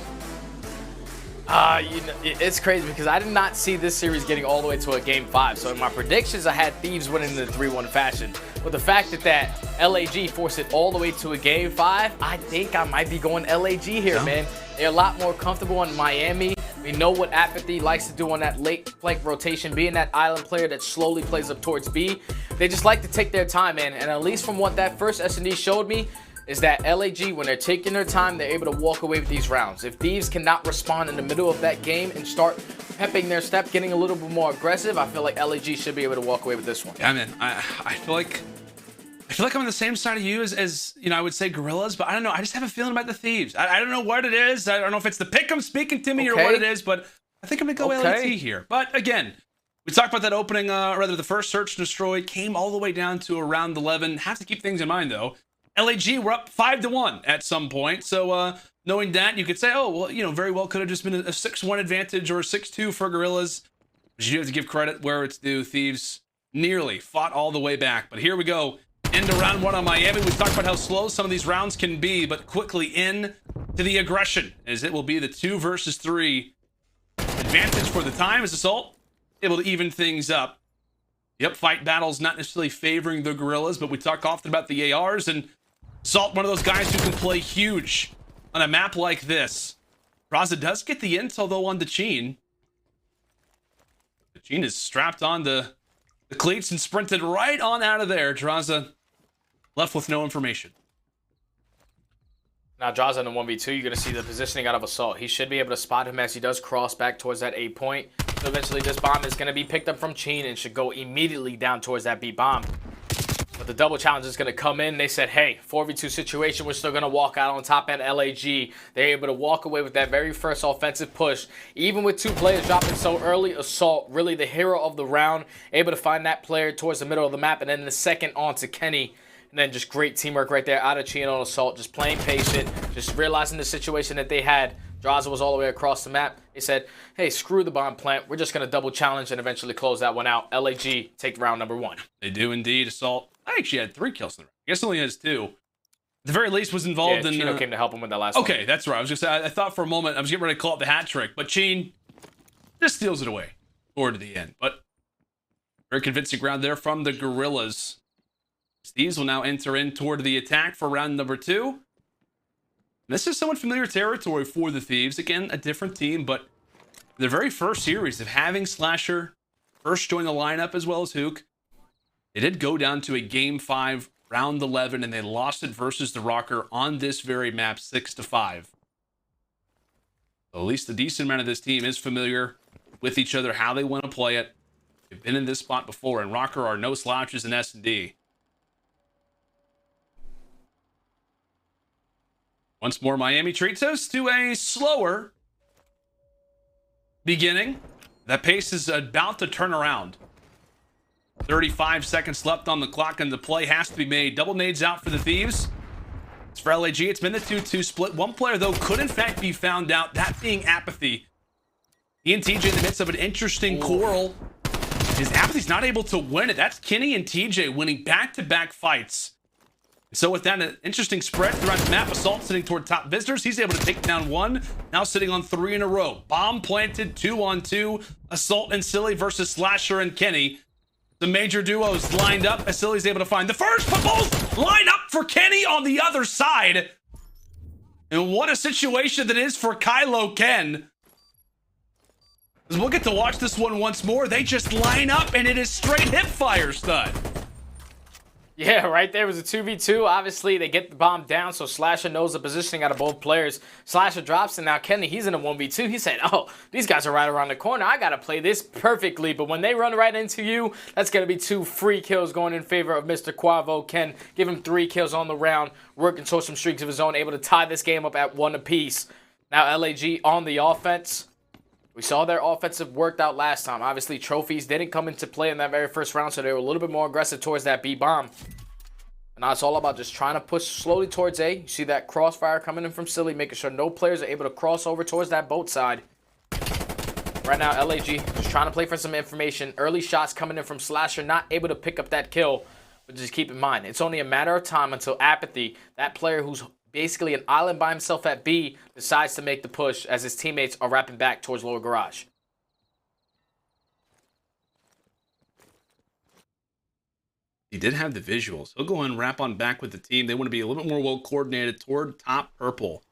It's crazy because I did not see this series getting all the way to a Game 5. So in my predictions, I had Thieves winning in the 3-1 fashion. But the fact that LAG forced it all the way to a Game 5, I think I might be going LAG here, man. They're a lot more comfortable in Miami. We know what aBeZy likes to do on that late flank rotation, being that island player that slowly plays up towards B. They just like to take their time, man. And at least from what that first S&D showed me, is that LAG, when they're taking their time, they're able to walk away with these rounds. If Thieves cannot respond in the middle of that game and start pepping their step, getting a little bit more aggressive, I feel like LAG should be able to walk away with this one. Yeah, man. I feel like I'm on the same side of you as I would say Guerrillas, but I don't know. I just have a feeling about the Thieves. I don't know what it is. I don't know if it's the pick'em speaking to me or what it is, but I think I'm gonna go LAT here. But again, we talked about that opening, the first search and destroy came all the way down to around 11. Have to keep things in mind though. LAG were up 5-1 at some point, so knowing that, you could say, oh, well, very well could have just been a 6-1 advantage or a 6-2 for Guerrillas. But you have to give credit where it's due. Thieves nearly fought all the way back. But here we go, into round 1 on Miami. We talked about how slow some of these rounds can be, but quickly in to the aggression, as it will be the 2 versus 3 advantage for the time, as Assault able to even things up. Yep, fight battles not necessarily favoring the Guerrillas, but we talk often about the ARs, and Salt, one of those guys who can play huge on a map like this. Raza does get the intel, though, on the Cheen. The Cheen is strapped on the cleats and sprinted right on out of there. Draza left with no information. Now, Draza in the 1v2, you're going to see the positioning out of Assault. He should be able to spot him as he does cross back towards that A point. So eventually, this bomb is going to be picked up from Cheen and should go immediately down towards that B bomb. But the double challenge is going to come in. They said, hey, 4v2 situation, we're still going to walk out on top at LAG. They're able to walk away with that very first offensive push. Even with 2 players dropping so early, Assault, really the hero of the round, able to find that player towards the middle of the map, and then the second on to Kenny. And then just great teamwork right there out of Chino and Assault, just playing patient, just realizing the situation that they had. Draza was all the way across the map. They said, hey, screw the bomb plant. We're just going to double challenge and eventually close that one out. LAG take round number 1. They do indeed. Assault, I actually had 3 kills in the round. I guess only has 2. At the very least was involved in... Chino came to help him with that last one. Okay, that's right. I was just I thought for a moment I was getting ready to call it the hat trick, but Cheen just steals it away toward the end. But very convincing ground there from the Guerrillas. These will now enter in toward the attack for round number 2. This is somewhat familiar territory for the Thieves. Again, a different team, but their very first series of having Slasher first join the lineup as well as Huke, they did go down to a Game 5, round 11, and they lost it versus the Røkkr on this very map, 6-5. So at least a decent amount of this team is familiar with each other, how they want to play it. They've been in this spot before, and Røkkr are no slouches in S&D. Once more, Miami treats us to a slower beginning. That pace is about to turn around. 35 seconds left on the clock, and the play has to be made. Double nades out for the Thieves. It's for LAG. It's been the 2-2 split. One player, though, could in fact be found out, that being aBeZy. He and TJ in the midst of an interesting quarrel. His aBeZy's not able to win it. That's Kenny and TJ winning back-to-back fights. So with that, an interesting spread throughout the map. Assault sitting toward top visitors. He's able to take down one. Now sitting on 3 in a row. Bomb planted, 2-on-2. Assault and Silly versus Slasher and Kenny. The major duos lined up as Silly's able to find the first, but both line up for Kenny on the other side. And what a situation that is for Kylo Ken. As we'll get to watch this one once more. They just line up and it is straight hip fire stud. Yeah, right there was a 2v2. Obviously, they get the bomb down, so Slasher knows the positioning out of both players. Slasher drops, and now Kenny, he's in a 1v2. He said, oh, these guys are right around the corner. I got to play this perfectly. But when they run right into you, that's going to be 2 free kills going in favor of Mr. Quavo. Ken, give him 3 kills on the round. Røkkr can show some streaks of his own, able to tie this game up at 1 apiece. Now, LAG on the offense. We saw their offensive worked out last time. Obviously, trophies didn't come into play in that very first round, so they were a little bit more aggressive towards that B bomb. And now it's all about just trying to push slowly towards A. You see that crossfire coming in from Silly, making sure no players are able to cross over towards that boat side. Right now, LAG just trying to play for some information. Early shots coming in from Slasher, not able to pick up that kill. But just keep in mind, it's only a matter of time until aBeZy, that player who's basically an island by himself at B, decides to make the push as his teammates are wrapping back towards lower garage. He did have the visuals. He'll go and wrap on back with the team. They want to be a little bit more well coordinated toward top purple.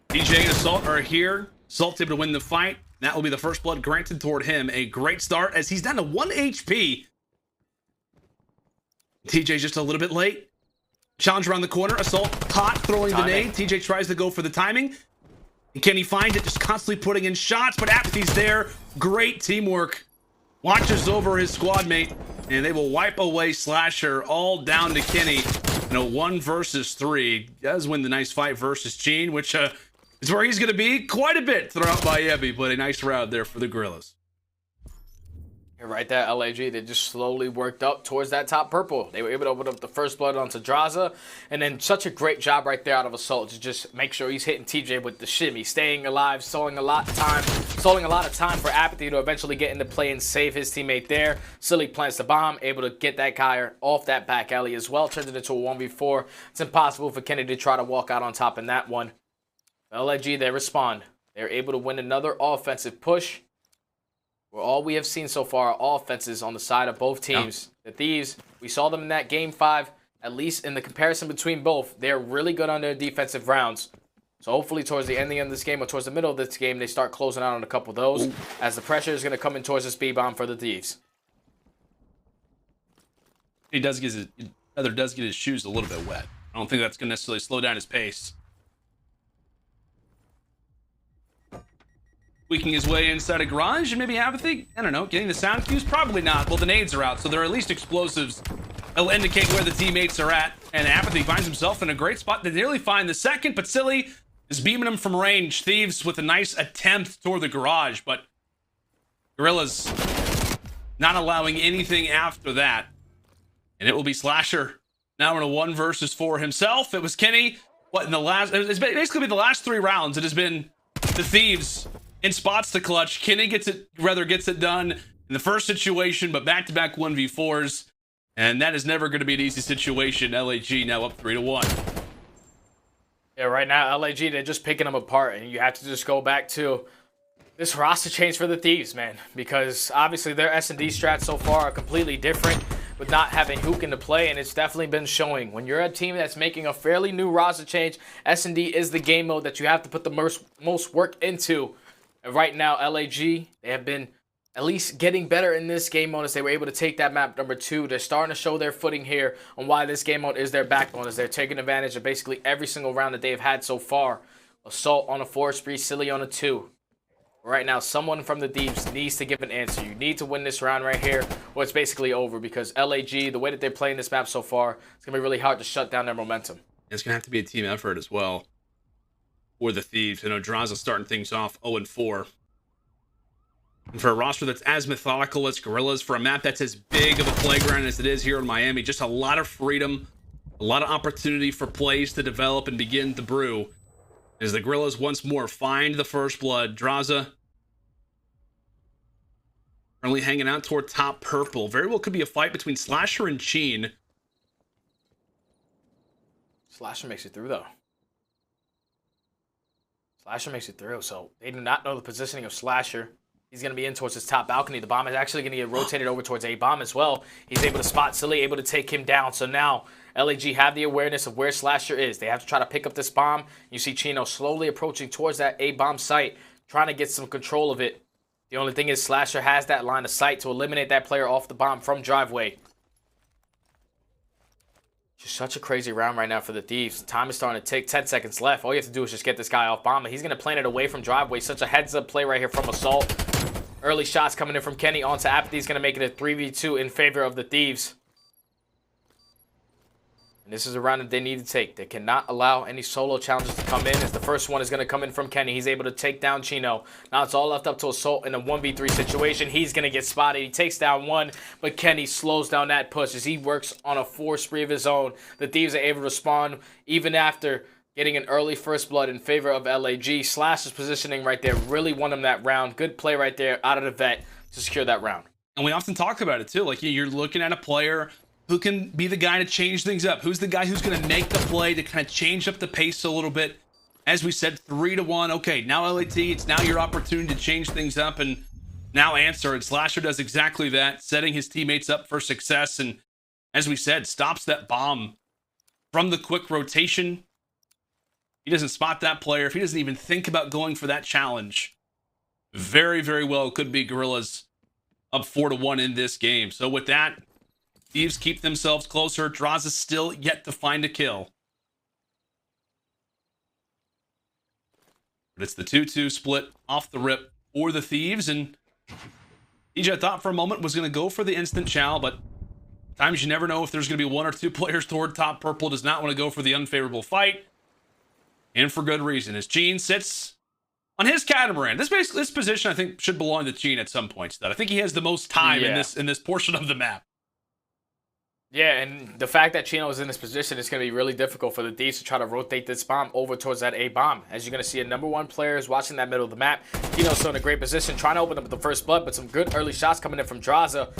TJ and Assault are here. Assault's able to win the fight. That will be the first blood granted toward him. A great start as he's down to 1 HP. TJ's just a little bit late. Challenge around the corner. Assault hot, throwing the nade. TJ tries to go for the timing. And can he find it? Just constantly putting in shots, but aBeZy's there. Great teamwork. Watches over his squad mate, and they will wipe away Slasher all down to Kenny in a 1 versus 3. Does win the nice fight versus Gene, which is where he's going to be quite a bit throughout by aBeZy, but a nice round there for the Guerrillas. You're right there, LAG. They just slowly worked up towards that top purple. They were able to open up the first blood onto Draza, and then such a great job right there out of Assault to just make sure he's hitting TJ with the shimmy, staying alive, stalling a lot of time for aBeZy to eventually get into play and save his teammate there. Silly plants the bomb, able to get that guy off that back alley as well, turns it into a 1v4. It's impossible for Kenny to try to walk out on top in that one. LAG, they respond. They're able to win another offensive push. Where all we have seen so far are offenses on the side of both teams. Yeah. The Thieves, we saw them in that Game 5, at least in the comparison between both. They're really good on their defensive rounds. So hopefully towards the end of this game or towards the middle of this game, they start closing out on a couple of those. Ooh. As the pressure is going to come in towards the speed bomb for the Thieves. He does get his shoes a little bit wet. I don't think that's going to necessarily slow down his pace. Tweaking his way inside a garage and maybe aBeZy, I don't know, getting the sound cues? Probably not. Well, the nades are out, so there are at least explosives that'll indicate where the teammates are at. And aBeZy finds himself in a great spot. They nearly find the second, but Silly is beaming him from range. Thieves with a nice attempt toward the garage, but Guerrillas not allowing anything after that. And it will be Slasher now in a 1 versus 4 himself. It was Kenny. What in the last? It's basically been the last 3 rounds. It has been the Thieves in spots to clutch. Kenny gets it done in the first situation, but back-to-back 1v4s, and that is never going to be an easy situation. LAG now up 3-1. Yeah, right now LAG, they're just picking them apart, and you have to just go back to this roster change for the Thieves, man, because obviously their S&D strats so far are completely different with not having Huke into play, and it's definitely been showing. When you're a team that's making a fairly new roster change, S&D is the game mode that you have to put the most work into. And right now, LAG, they have been at least getting better in this game mode as they were able to take that map number 2. They're starting to show their footing here on why this game mode is their backbone, as they're taking advantage of basically every single round that they've had so far. Assault on a 4 spree, Silly on a 2. Right now, someone from the Thieves needs to give an answer. You need to win this round right here, or it's basically over, because LAG, the way that they're playing this map so far, it's going to be really hard to shut down their momentum. It's going to have to be a team effort as well. for the Thieves. You know, Draza starting things off 0-4. And for a roster that's as methodical as Guerrillas, for a map that's as big of a playground as it is here in Miami, just a lot of freedom, a lot of opportunity for plays to develop and begin to brew. As the Guerrillas once more find the first blood. Draza currently hanging out toward top purple. Very well could be a fight between Slasher and Cheen. Slasher makes it through, though. Slasher makes it through, so they do not know the positioning of Slasher. He's going to be in towards his top balcony. The bomb is actually going to get rotated over towards aBeZy as well. He's able to spot Silly, able to take him down. So now LAG have the awareness of where Slasher is. They have to try to pick up this bomb. You see Chino slowly approaching towards that aBeZy site, trying to get some control of it. The only thing is Slasher has that line of sight to eliminate that player off the bomb from driveway. Just such a crazy round right now for the Thieves. Time is starting to tick. 10 seconds left. All you have to do is just get this guy off bomb. He's going to plant it away from driveway. Such a heads-up play right here from Assault. Early shots coming in from Kenny onto aBeZy. He's going to make it a 3v2 in favor of the Thieves. And this is a round that they need to take. They cannot allow any solo challenges to come in, as the first one is going to come in from Kenny. He's able to take down Chino. Now it's all left up to Assault in a 1v3 situation. He's going to get spotted. He takes down one, but Kenny slows down that push as he works on a 4 spree of his own. The Thieves are able to respond even after getting an early first blood in favor of LAG. Slash's positioning right there really won him that round. Good play right there out of the vet to secure that round. And we often talk about it too. Like, you're looking at a player who can be the guy to change things up. Who's the guy who's going to make the play to kind of change up the pace a little bit? As we said, 3-1. Okay, now LAT, it's now your opportunity to change things up and now answer. And Slasher does exactly that, setting his teammates up for success. And as we said, stops that bomb from the quick rotation. He doesn't spot that player. If he doesn't even think about going for that challenge, very, very well could be Guerrillas up 4-1 in this game. So with that, Thieves keep themselves closer. Draza still yet to find a kill. But it's the 2-2 split off the rip for the Thieves. And TJ thought for a moment was going to go for the instant chow, but times you never know if there's going to be 1 or 2 players toward top purple. Does not want to go for the unfavorable fight. And for good reason, as Cheen sits on his catamaran. This position, I think, should belong to Cheen at some point. I think he has the most time in this portion of the map. Yeah, and the fact that Chino is in this position is going to be really difficult for the Thieves to try to rotate this bomb over towards that aBeZy. As you're going to see, a #1 player is watching that middle of the map. Chino's still in a great position, trying to open up the first blood, but some good early shots coming in from Draza.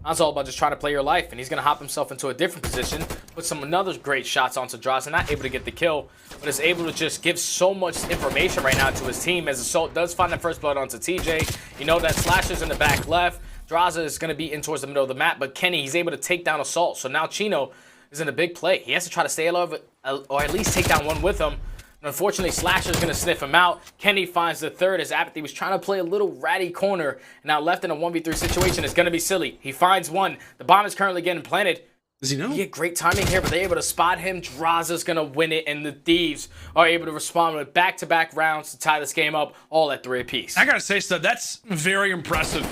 That's all about just trying to play your life, and he's going to hop himself into a different position, put another great shots onto Draza, not able to get the kill, but is able to just give so much information right now to his team, as Assault does find that first blood onto TJ. You know that Slasher's in the back left. Draza is going to be in towards the middle of the map, but Kenny, he's able to take down Assault. So now Chino is in a big play. He has to try to stay alive, or at least take down one with him. And unfortunately, Slasher's going to sniff him out. Kenny finds the third as aBeZy was trying to play a little ratty corner. Now left in a 1v3 situation is going to be Silly. He finds one. The bomb is currently getting planted. Does he know? He had great timing here, but they're able to spot him. Draza's going to win it, and the Thieves are able to respond with back-to-back rounds to tie this game up, all at 3 apiece. I got to say, Stud, that's very impressive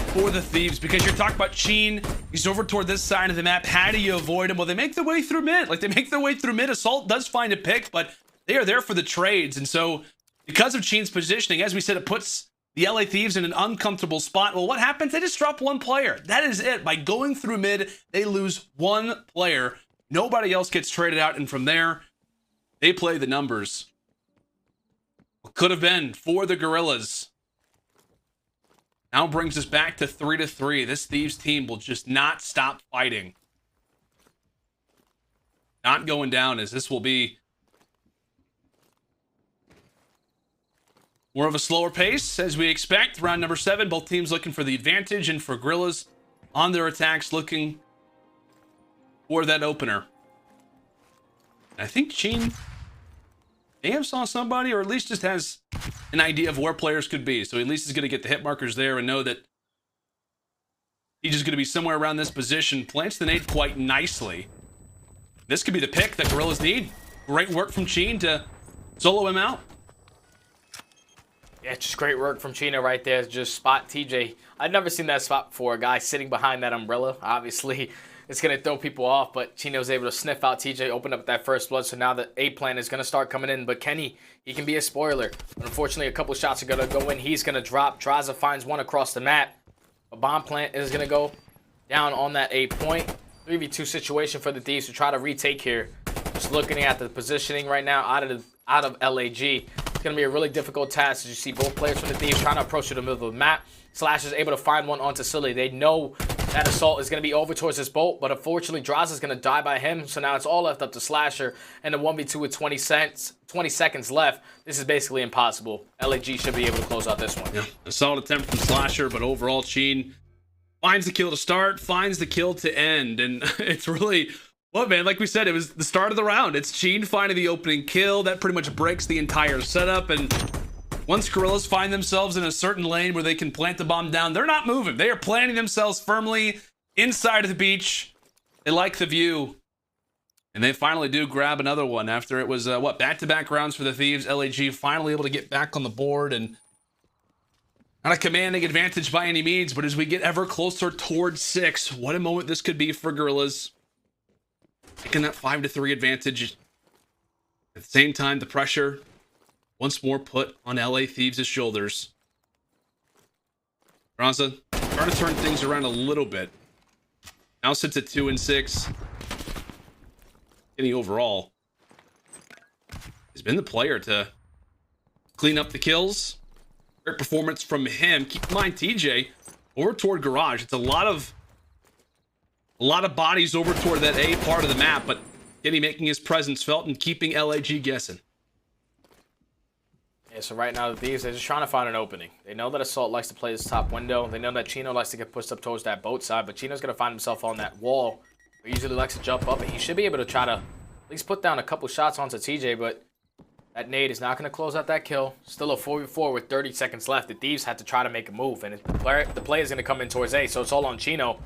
for the Thieves, because you're talking about Cheen. He's over toward this side of the map. How do you avoid him? Well, they make their way through mid. Like, they make their way through mid. Assault does find a pick, but they are there for the trades. And so, because of Cheen's positioning, as we said, it puts the LA Thieves in an uncomfortable spot. Well, what happens? They just drop 1 player. That is it. By going through mid, they lose 1 player. Nobody else gets traded out. And from there, they play the numbers. What could have been for the Guerrillas now brings us back to 3-3. This Thieves team will just not stop fighting. Not going down, as this will be more of a slower pace, as we expect. Round number 7, both teams looking for the advantage, and for Guerrillas on their attacks looking for that opener. I think Cheen may have saw somebody, or at least just has an idea of where players could be. So at least he's going to get the hit markers there and know that he's just going to be somewhere around this position. Plants the nade quite nicely. This could be the pick that Guerrillas need. Great work from Cheen to solo him out. Yeah, just great work from Chino right there. Just spot TJ. I've never seen that spot before. A guy sitting behind that umbrella. Obviously, it's going to throw people off. But Chino's able to sniff out TJ, open up that first blood. So now the A plan is going to start coming in. But Kenny, he can be a spoiler. But unfortunately, a couple shots are going to go in. He's going to drop. Draza finds one across the map. A bomb plant is going to go down on that A point. 3v2 situation for the Thieves to try to retake here. Just looking at the positioning right now out of LAG. It's going to be a really difficult task as you see both players from the Thieves trying to approach to the middle of the map. Slash is able to find one onto Cellium. They know that assault is going to be over towards this bolt, but unfortunately Draza is going to die by him. So now it's all left up to Slasher and the 1v2 with 20 seconds left. This is basically impossible. LAG should be able to close out this one. Yeah, a solid attempt from Slasher, but overall Sheen finds the kill to start, finds the kill to end, and it's really... Well, man, like we said, it was the start of the round. It's Sheen finding the opening kill. That pretty much breaks the entire setup. And once Guerrillas find themselves in a certain lane where they can plant the bomb down, they're not moving. They are planting themselves firmly inside of the beach. They like the view. And they finally do grab another one after it was, back-to-back rounds for the Thieves. LAG finally able to get back on the board and not a commanding advantage by any means. But as we get ever closer towards 6, what a moment this could be for Guerrillas. Taking that 5-3 advantage. At the same time, the pressure once more put on LA Thieves' shoulders. Draza trying to turn things around a little bit. Now sits at 2-6. Kenny overall has been the player to clean up the kills. Great performance from him. Keep in mind, TJ over toward Garage. It's a lot of bodies over toward that A part of the map, but Kenny making his presence felt and keeping LAG guessing. Yeah, so right now the Thieves, they're just trying to find an opening. They know that Assault likes to play this top window. They know that Chino likes to get pushed up towards that boat side, but Chino's going to find himself on that wall. He usually likes to jump up, and he should be able to try to at least put down a couple shots onto TJ, but that nade is not going to close out that kill. Still a 4v4 with 30 seconds left. The Thieves had to try to make a move, and the play is going to come in towards A, so it's all on Chino.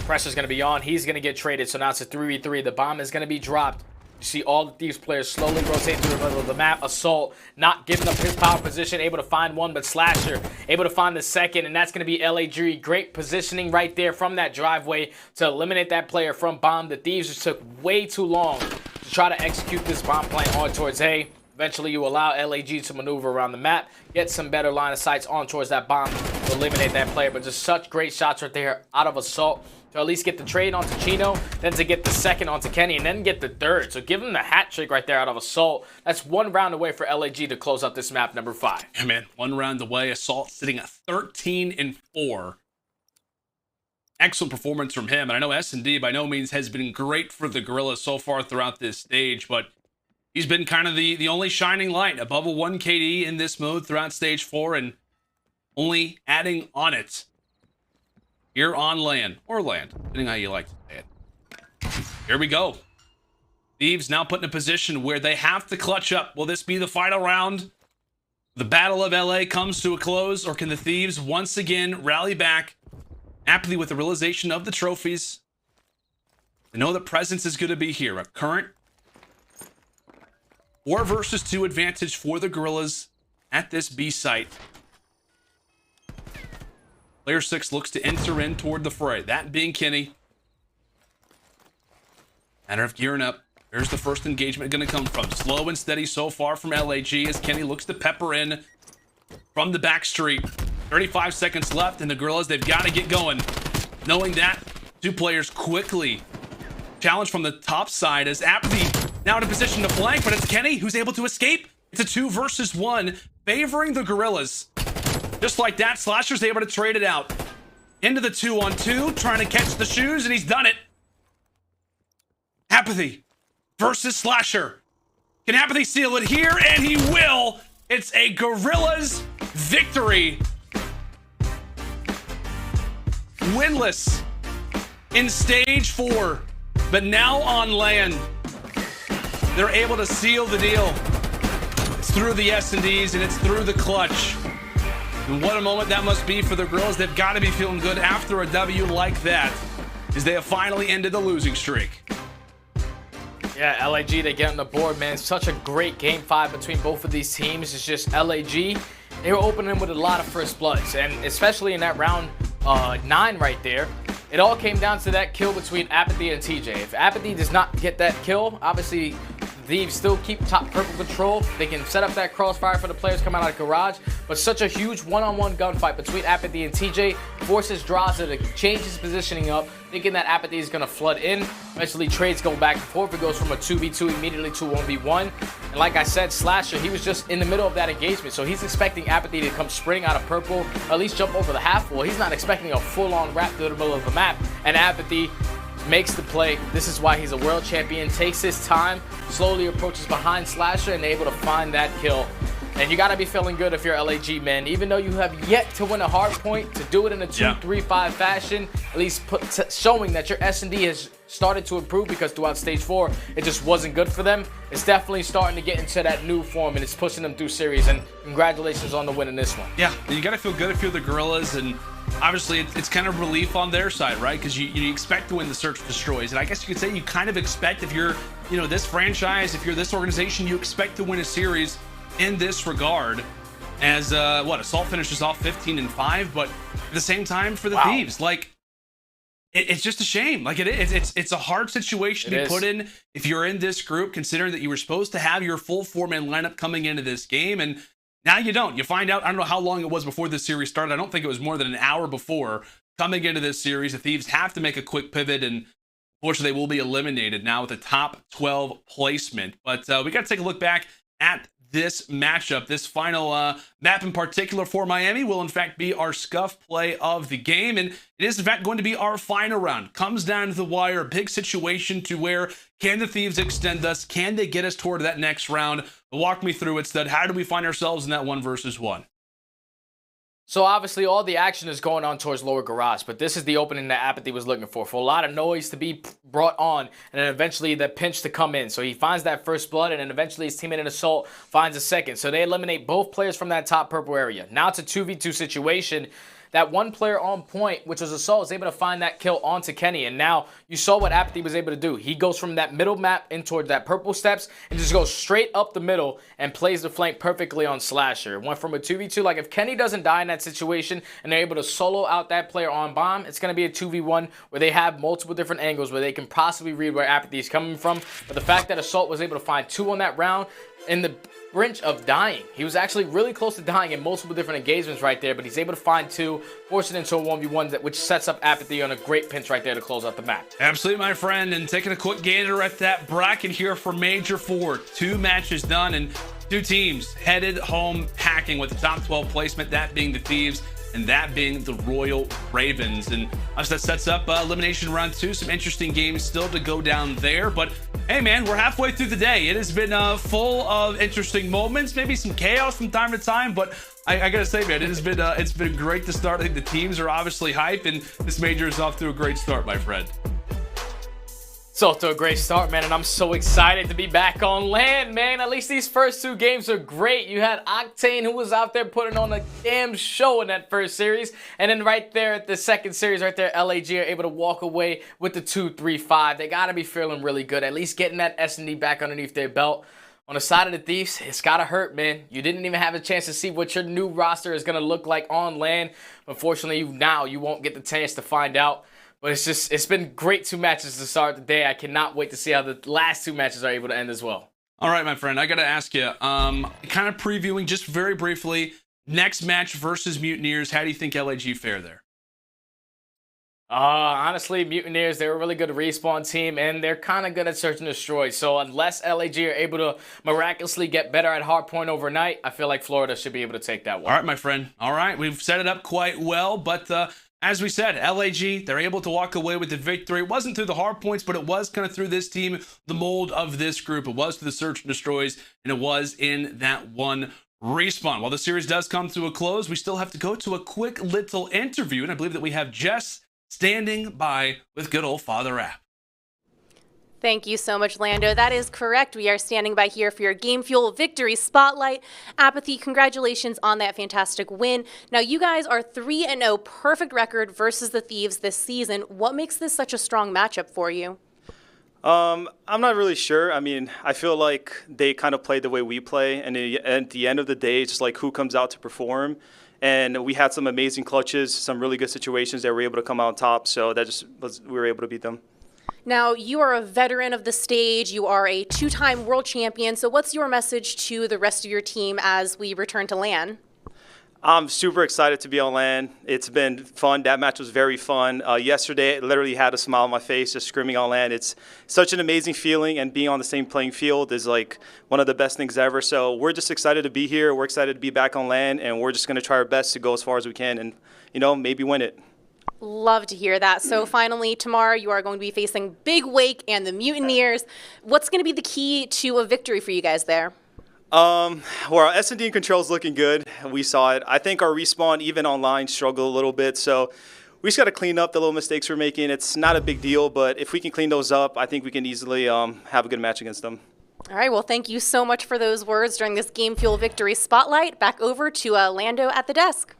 Pressure's going to be on. He's going to get traded, so now it's a 3v3. The bomb is going to be dropped. You see all the Thieves players slowly rotate through the middle of the map. Assault not giving up his power position, able to find one, but Slasher able to find the second, and that's going to be LAG. Great positioning right there from that driveway to eliminate that player from bomb. The Thieves just took way too long to try to execute this bomb plan on towards A. Eventually, you allow LAG to maneuver around the map, get some better line of sights on towards that bomb to eliminate that player. But just such great shots right there out of Assault to at least get the trade onto Chino, then to get the second onto Kenny, and then get the third. So give him the hat trick right there out of Assault. That's one round away for LAG to close out this map, number 5. Yeah, man, one round away. Assault sitting at 13-4. Excellent performance from him. And I know S&D by no means has been great for the Guerrillas so far throughout this stage, but he's been kind of the only shining light above a 1 KD in this mode throughout stage 4 and only adding on it here on LAN, or land, depending how you like to say it. Here we go. Thieves now put in a position where they have to clutch up. Will this be the final round? The Battle of LA comes to a close, or can the Thieves once again rally back, happily with the realization of the trophies? They know the presence is going to be here. A current 4 versus 2 advantage for the Guerrillas at this B site. Player 6 looks to enter in toward the fray, that being Kenny. Matter of gearing up. There's the first engagement going to come from. Slow and steady so far from LAG as Kenny looks to pepper in from the back street. 35 seconds left, and the Guerrillas, they've got to get going. Knowing that, 2 players quickly challenge from the top side as aBeZy now in a position to flank, but it's Kenny who's able to escape. It's a 2 versus 1, favoring the Guerrillas. Just like that, Slasher's able to trade it out. Into the 2-on-2, trying to catch the shoes, and he's done it. aBeZy versus Slasher. Can aBeZy seal it here? And he will. It's a Guerrillas victory. Winless in stage 4, but now on LAN. They're able to seal the deal. It's through the S&Ds, and it's through the clutch. And what a moment that must be for the Guerrillas. They've got to be feeling good after a W like that, as they have finally ended the losing streak. Yeah, LAG, they get on the board, man. Such a great game 5 between both of these teams. It's just LAG, they were opening with a lot of first bloods, and especially in that round 9 right there, it all came down to that kill between aBeZy and TJ. If aBeZy does not get that kill, obviously Thieves still keep top purple control. They can set up that crossfire for the players coming out of garage, but such a huge one-on-one gunfight between aBeZy and TJ forces Drazah to change his positioning up, thinking that aBeZy is going to flood in. Eventually trades go back and forth. It goes from a 2v2 immediately to a 1v1. And like I said, Slasher, he was just in the middle of that engagement, so he's expecting aBeZy to come sprinting out of purple, or at least jump over the half wall. He's not expecting a full-on wrap through the middle of the map, and aBeZy makes the play. This is why he's a world champion. Takes his time, slowly approaches behind Slasher, and able to find that kill. And you gotta be feeling good if you're LAG, man. Even though you have yet to win a hard point, to do it in a 2-3-5 fashion, at least showing that your S&D has started to improve, because throughout stage 4, it just wasn't good for them. It's definitely starting to get into that new form, and it's pushing them through series. And congratulations on the win in this one. Yeah, and you gotta feel good if you're the Guerrillas, and obviously it's kind of relief on their side, right? Because you expect to win the Search and Destroys, and I guess you could say you kind of expect, if you're this franchise, if you're this organization, you expect to win a series in this regard. As Assault finishes off 15-5, but at the same time for the Thieves, like it's just a shame. Like it's a hard situation to be put in if you're in this group, considering that you were supposed to have your full 4-man lineup coming into this game, and now you don't. You find out, I don't know how long it was before this series started. I don't think it was more than an hour before coming into this series. The Thieves have to make a quick pivot, and unfortunately they will be eliminated now with a top 12 placement. But we got to take a look back at this matchup. This final map in particular for Miami will in fact be our scuff play of the game, and it is in fact going to be our final round. Comes down to the wire, a big situation to where, can the Thieves extend us? Can they get us toward that next round? Walk me through it, Stud. How do we find ourselves in that 1 versus 1? So obviously all the action is going on towards lower garage, but this is the opening that aBeZy was looking for a lot of noise to be brought on, and then eventually the pinch to come in. So he finds that first blood, and then eventually his teammate in Assault finds a second. So they eliminate both players from that top purple area. Now it's a 2v2 situation. That one player on point, which was Assault, was able to find that kill onto Kenny. And now you saw what aBeZy was able to do. He goes from that middle map in towards that purple steps and just goes straight up the middle and plays the flank perfectly on Slasher. Went from a 2v2. Like, if Kenny doesn't die in that situation and they're able to solo out that player on bomb, it's going to be a 2v1 where they have multiple different angles where they can possibly read where aBeZy is coming from. But the fact that Assault was able to find 2 on that round in the brink of dying. He was actually really close to dying in multiple different engagements right there, but he's able to find 2, force it into a 1v1, which sets up aBeZy on a great pinch right there to close out the match. Absolutely, my friend, and taking a quick gander at that bracket here for Major 4. 2 matches done, and 2 teams headed home packing with the top 12 placement, that being the Thieves and that being the Royal Ravens. And that sets up Elimination Round 2. Some interesting games still to go down there. But hey, man, we're halfway through the day. It has been full of interesting moments, maybe some chaos from time to time. But I gotta say, man, it's been great to start. I think the teams are obviously hype, and this major is off to a great start, my friend. It's off to a great start, man, and I'm so excited to be back on LAN, man. At least these first 2 games are great. You had Octane, who was out there putting on a damn show in that first series, and then right there at the second series, right there, LAG are able to walk away with the 2-3-5. They gotta be feeling really good, at least getting that S&D back underneath their belt. On the side of the Thieves, it's gotta hurt, man. You didn't even have a chance to see what your new roster is gonna look like on LAN. Unfortunately, now you won't get the chance to find out. But it's been great 2 matches to start the day. I cannot wait to see how the last 2 matches are able to end as well. All right, my friend, I got to ask you, kind of previewing just very briefly, next match versus Mutineers. How do you think LAG fare there? Honestly, Mutineers, they're a really good respawn team, and they're kind of good at search and destroy. So unless LAG are able to miraculously get better at hardpoint overnight, I feel like Florida should be able to take that one. All right, my friend. All right, we've set it up quite well, but as we said, LAG, they're able to walk away with the victory. It wasn't through the hard points, but it was kind of through this team, the mold of this group. It was through the search and destroys, and it was in that one respawn. While the series does come to a close, we still have to go to a quick little interview, and I believe that we have Jess standing by with good old Father App. Thank you so much, Lando. That is correct. We are standing by here for your Game Fuel Victory Spotlight. aBeZy, congratulations on that fantastic win. Now, you guys are 3-0, perfect record versus the Thieves this season. What makes this such a strong matchup for you? I'm not really sure. I mean, I feel like they kind of play the way we play, and at the end of the day, it's just like who comes out to perform. and we had some amazing clutches, some really good situations that we were able to come out on top. So we were able to beat them. Now, you are a veteran of the stage. You are a 2-time world champion. So what's your message to the rest of your team as we return to LAN? I'm super excited to be on LAN. It's been fun. That match was very fun. Yesterday, it literally had a smile on my face just screaming on LAN. It's such an amazing feeling, and being on the same playing field is like one of the best things ever. So we're just excited to be here. We're excited to be back on LAN, and we're just going to try our best to go as far as we can and, you know, maybe win it. Love to hear that. So finally, tomorrow you are going to be facing Big Wake and the Mutineers. What's going to be the key to a victory for you guys there? Well, our S&D control is looking good. We saw it. I think our respawn, even online, struggled a little bit. So we just got to clean up the little mistakes we're making. It's not a big deal, but if we can clean those up, I think we can easily have a good match against them. All right. Well, thank you so much for those words during this Game Fuel Victory Spotlight. Back over to Lando at the desk.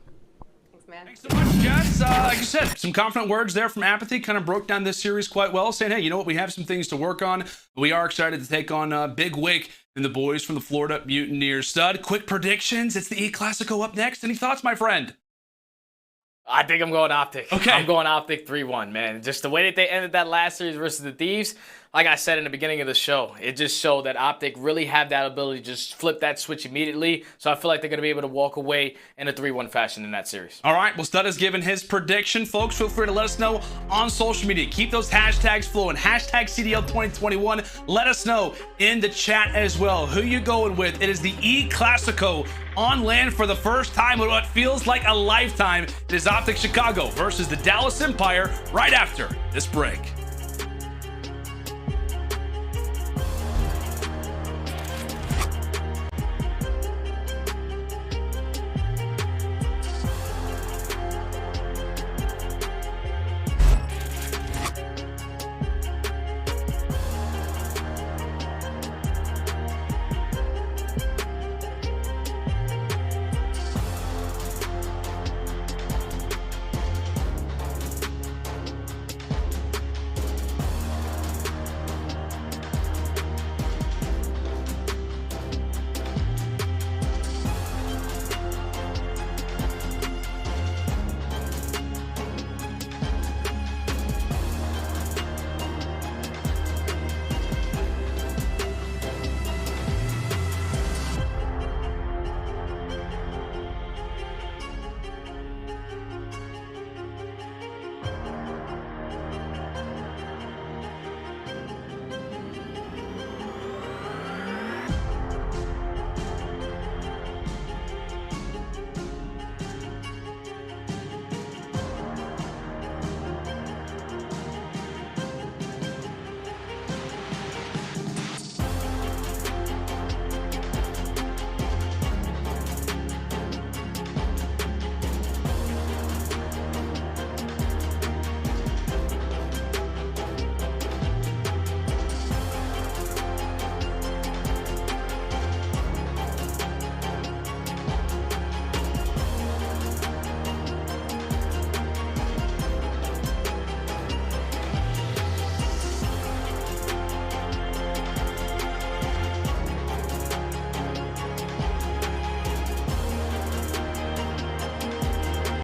Thanks, man. Thanks so much, Jess. Like you said, some confident words there from aBeZy. Kind of broke down this series quite well, saying, hey, you know what? We have some things to work on. We are excited to take on Big Wake and the boys from the Florida Mutineers. Stud, quick predictions. It's the E-Classico up next. Any thoughts, my friend? I think I'm going OpTic. Okay. I'm going OpTic 3-1, man. Just the way that they ended that last series versus the Thieves, like I said in the beginning of the show, it just showed that OpTic really have that ability to just flip that switch immediately. So I feel like they're going to be able to walk away in a 3-1 fashion in that series. All right, well, Stud has given his prediction. Folks, feel free to let us know on social media. Keep those hashtags flowing. Hashtag CDL 2021. Let us know in the chat as well. Who you going with? It is the E-Classico on LAN for the first time in what feels like a lifetime. It is OpTic Chicago versus the Dallas Empire right after this break.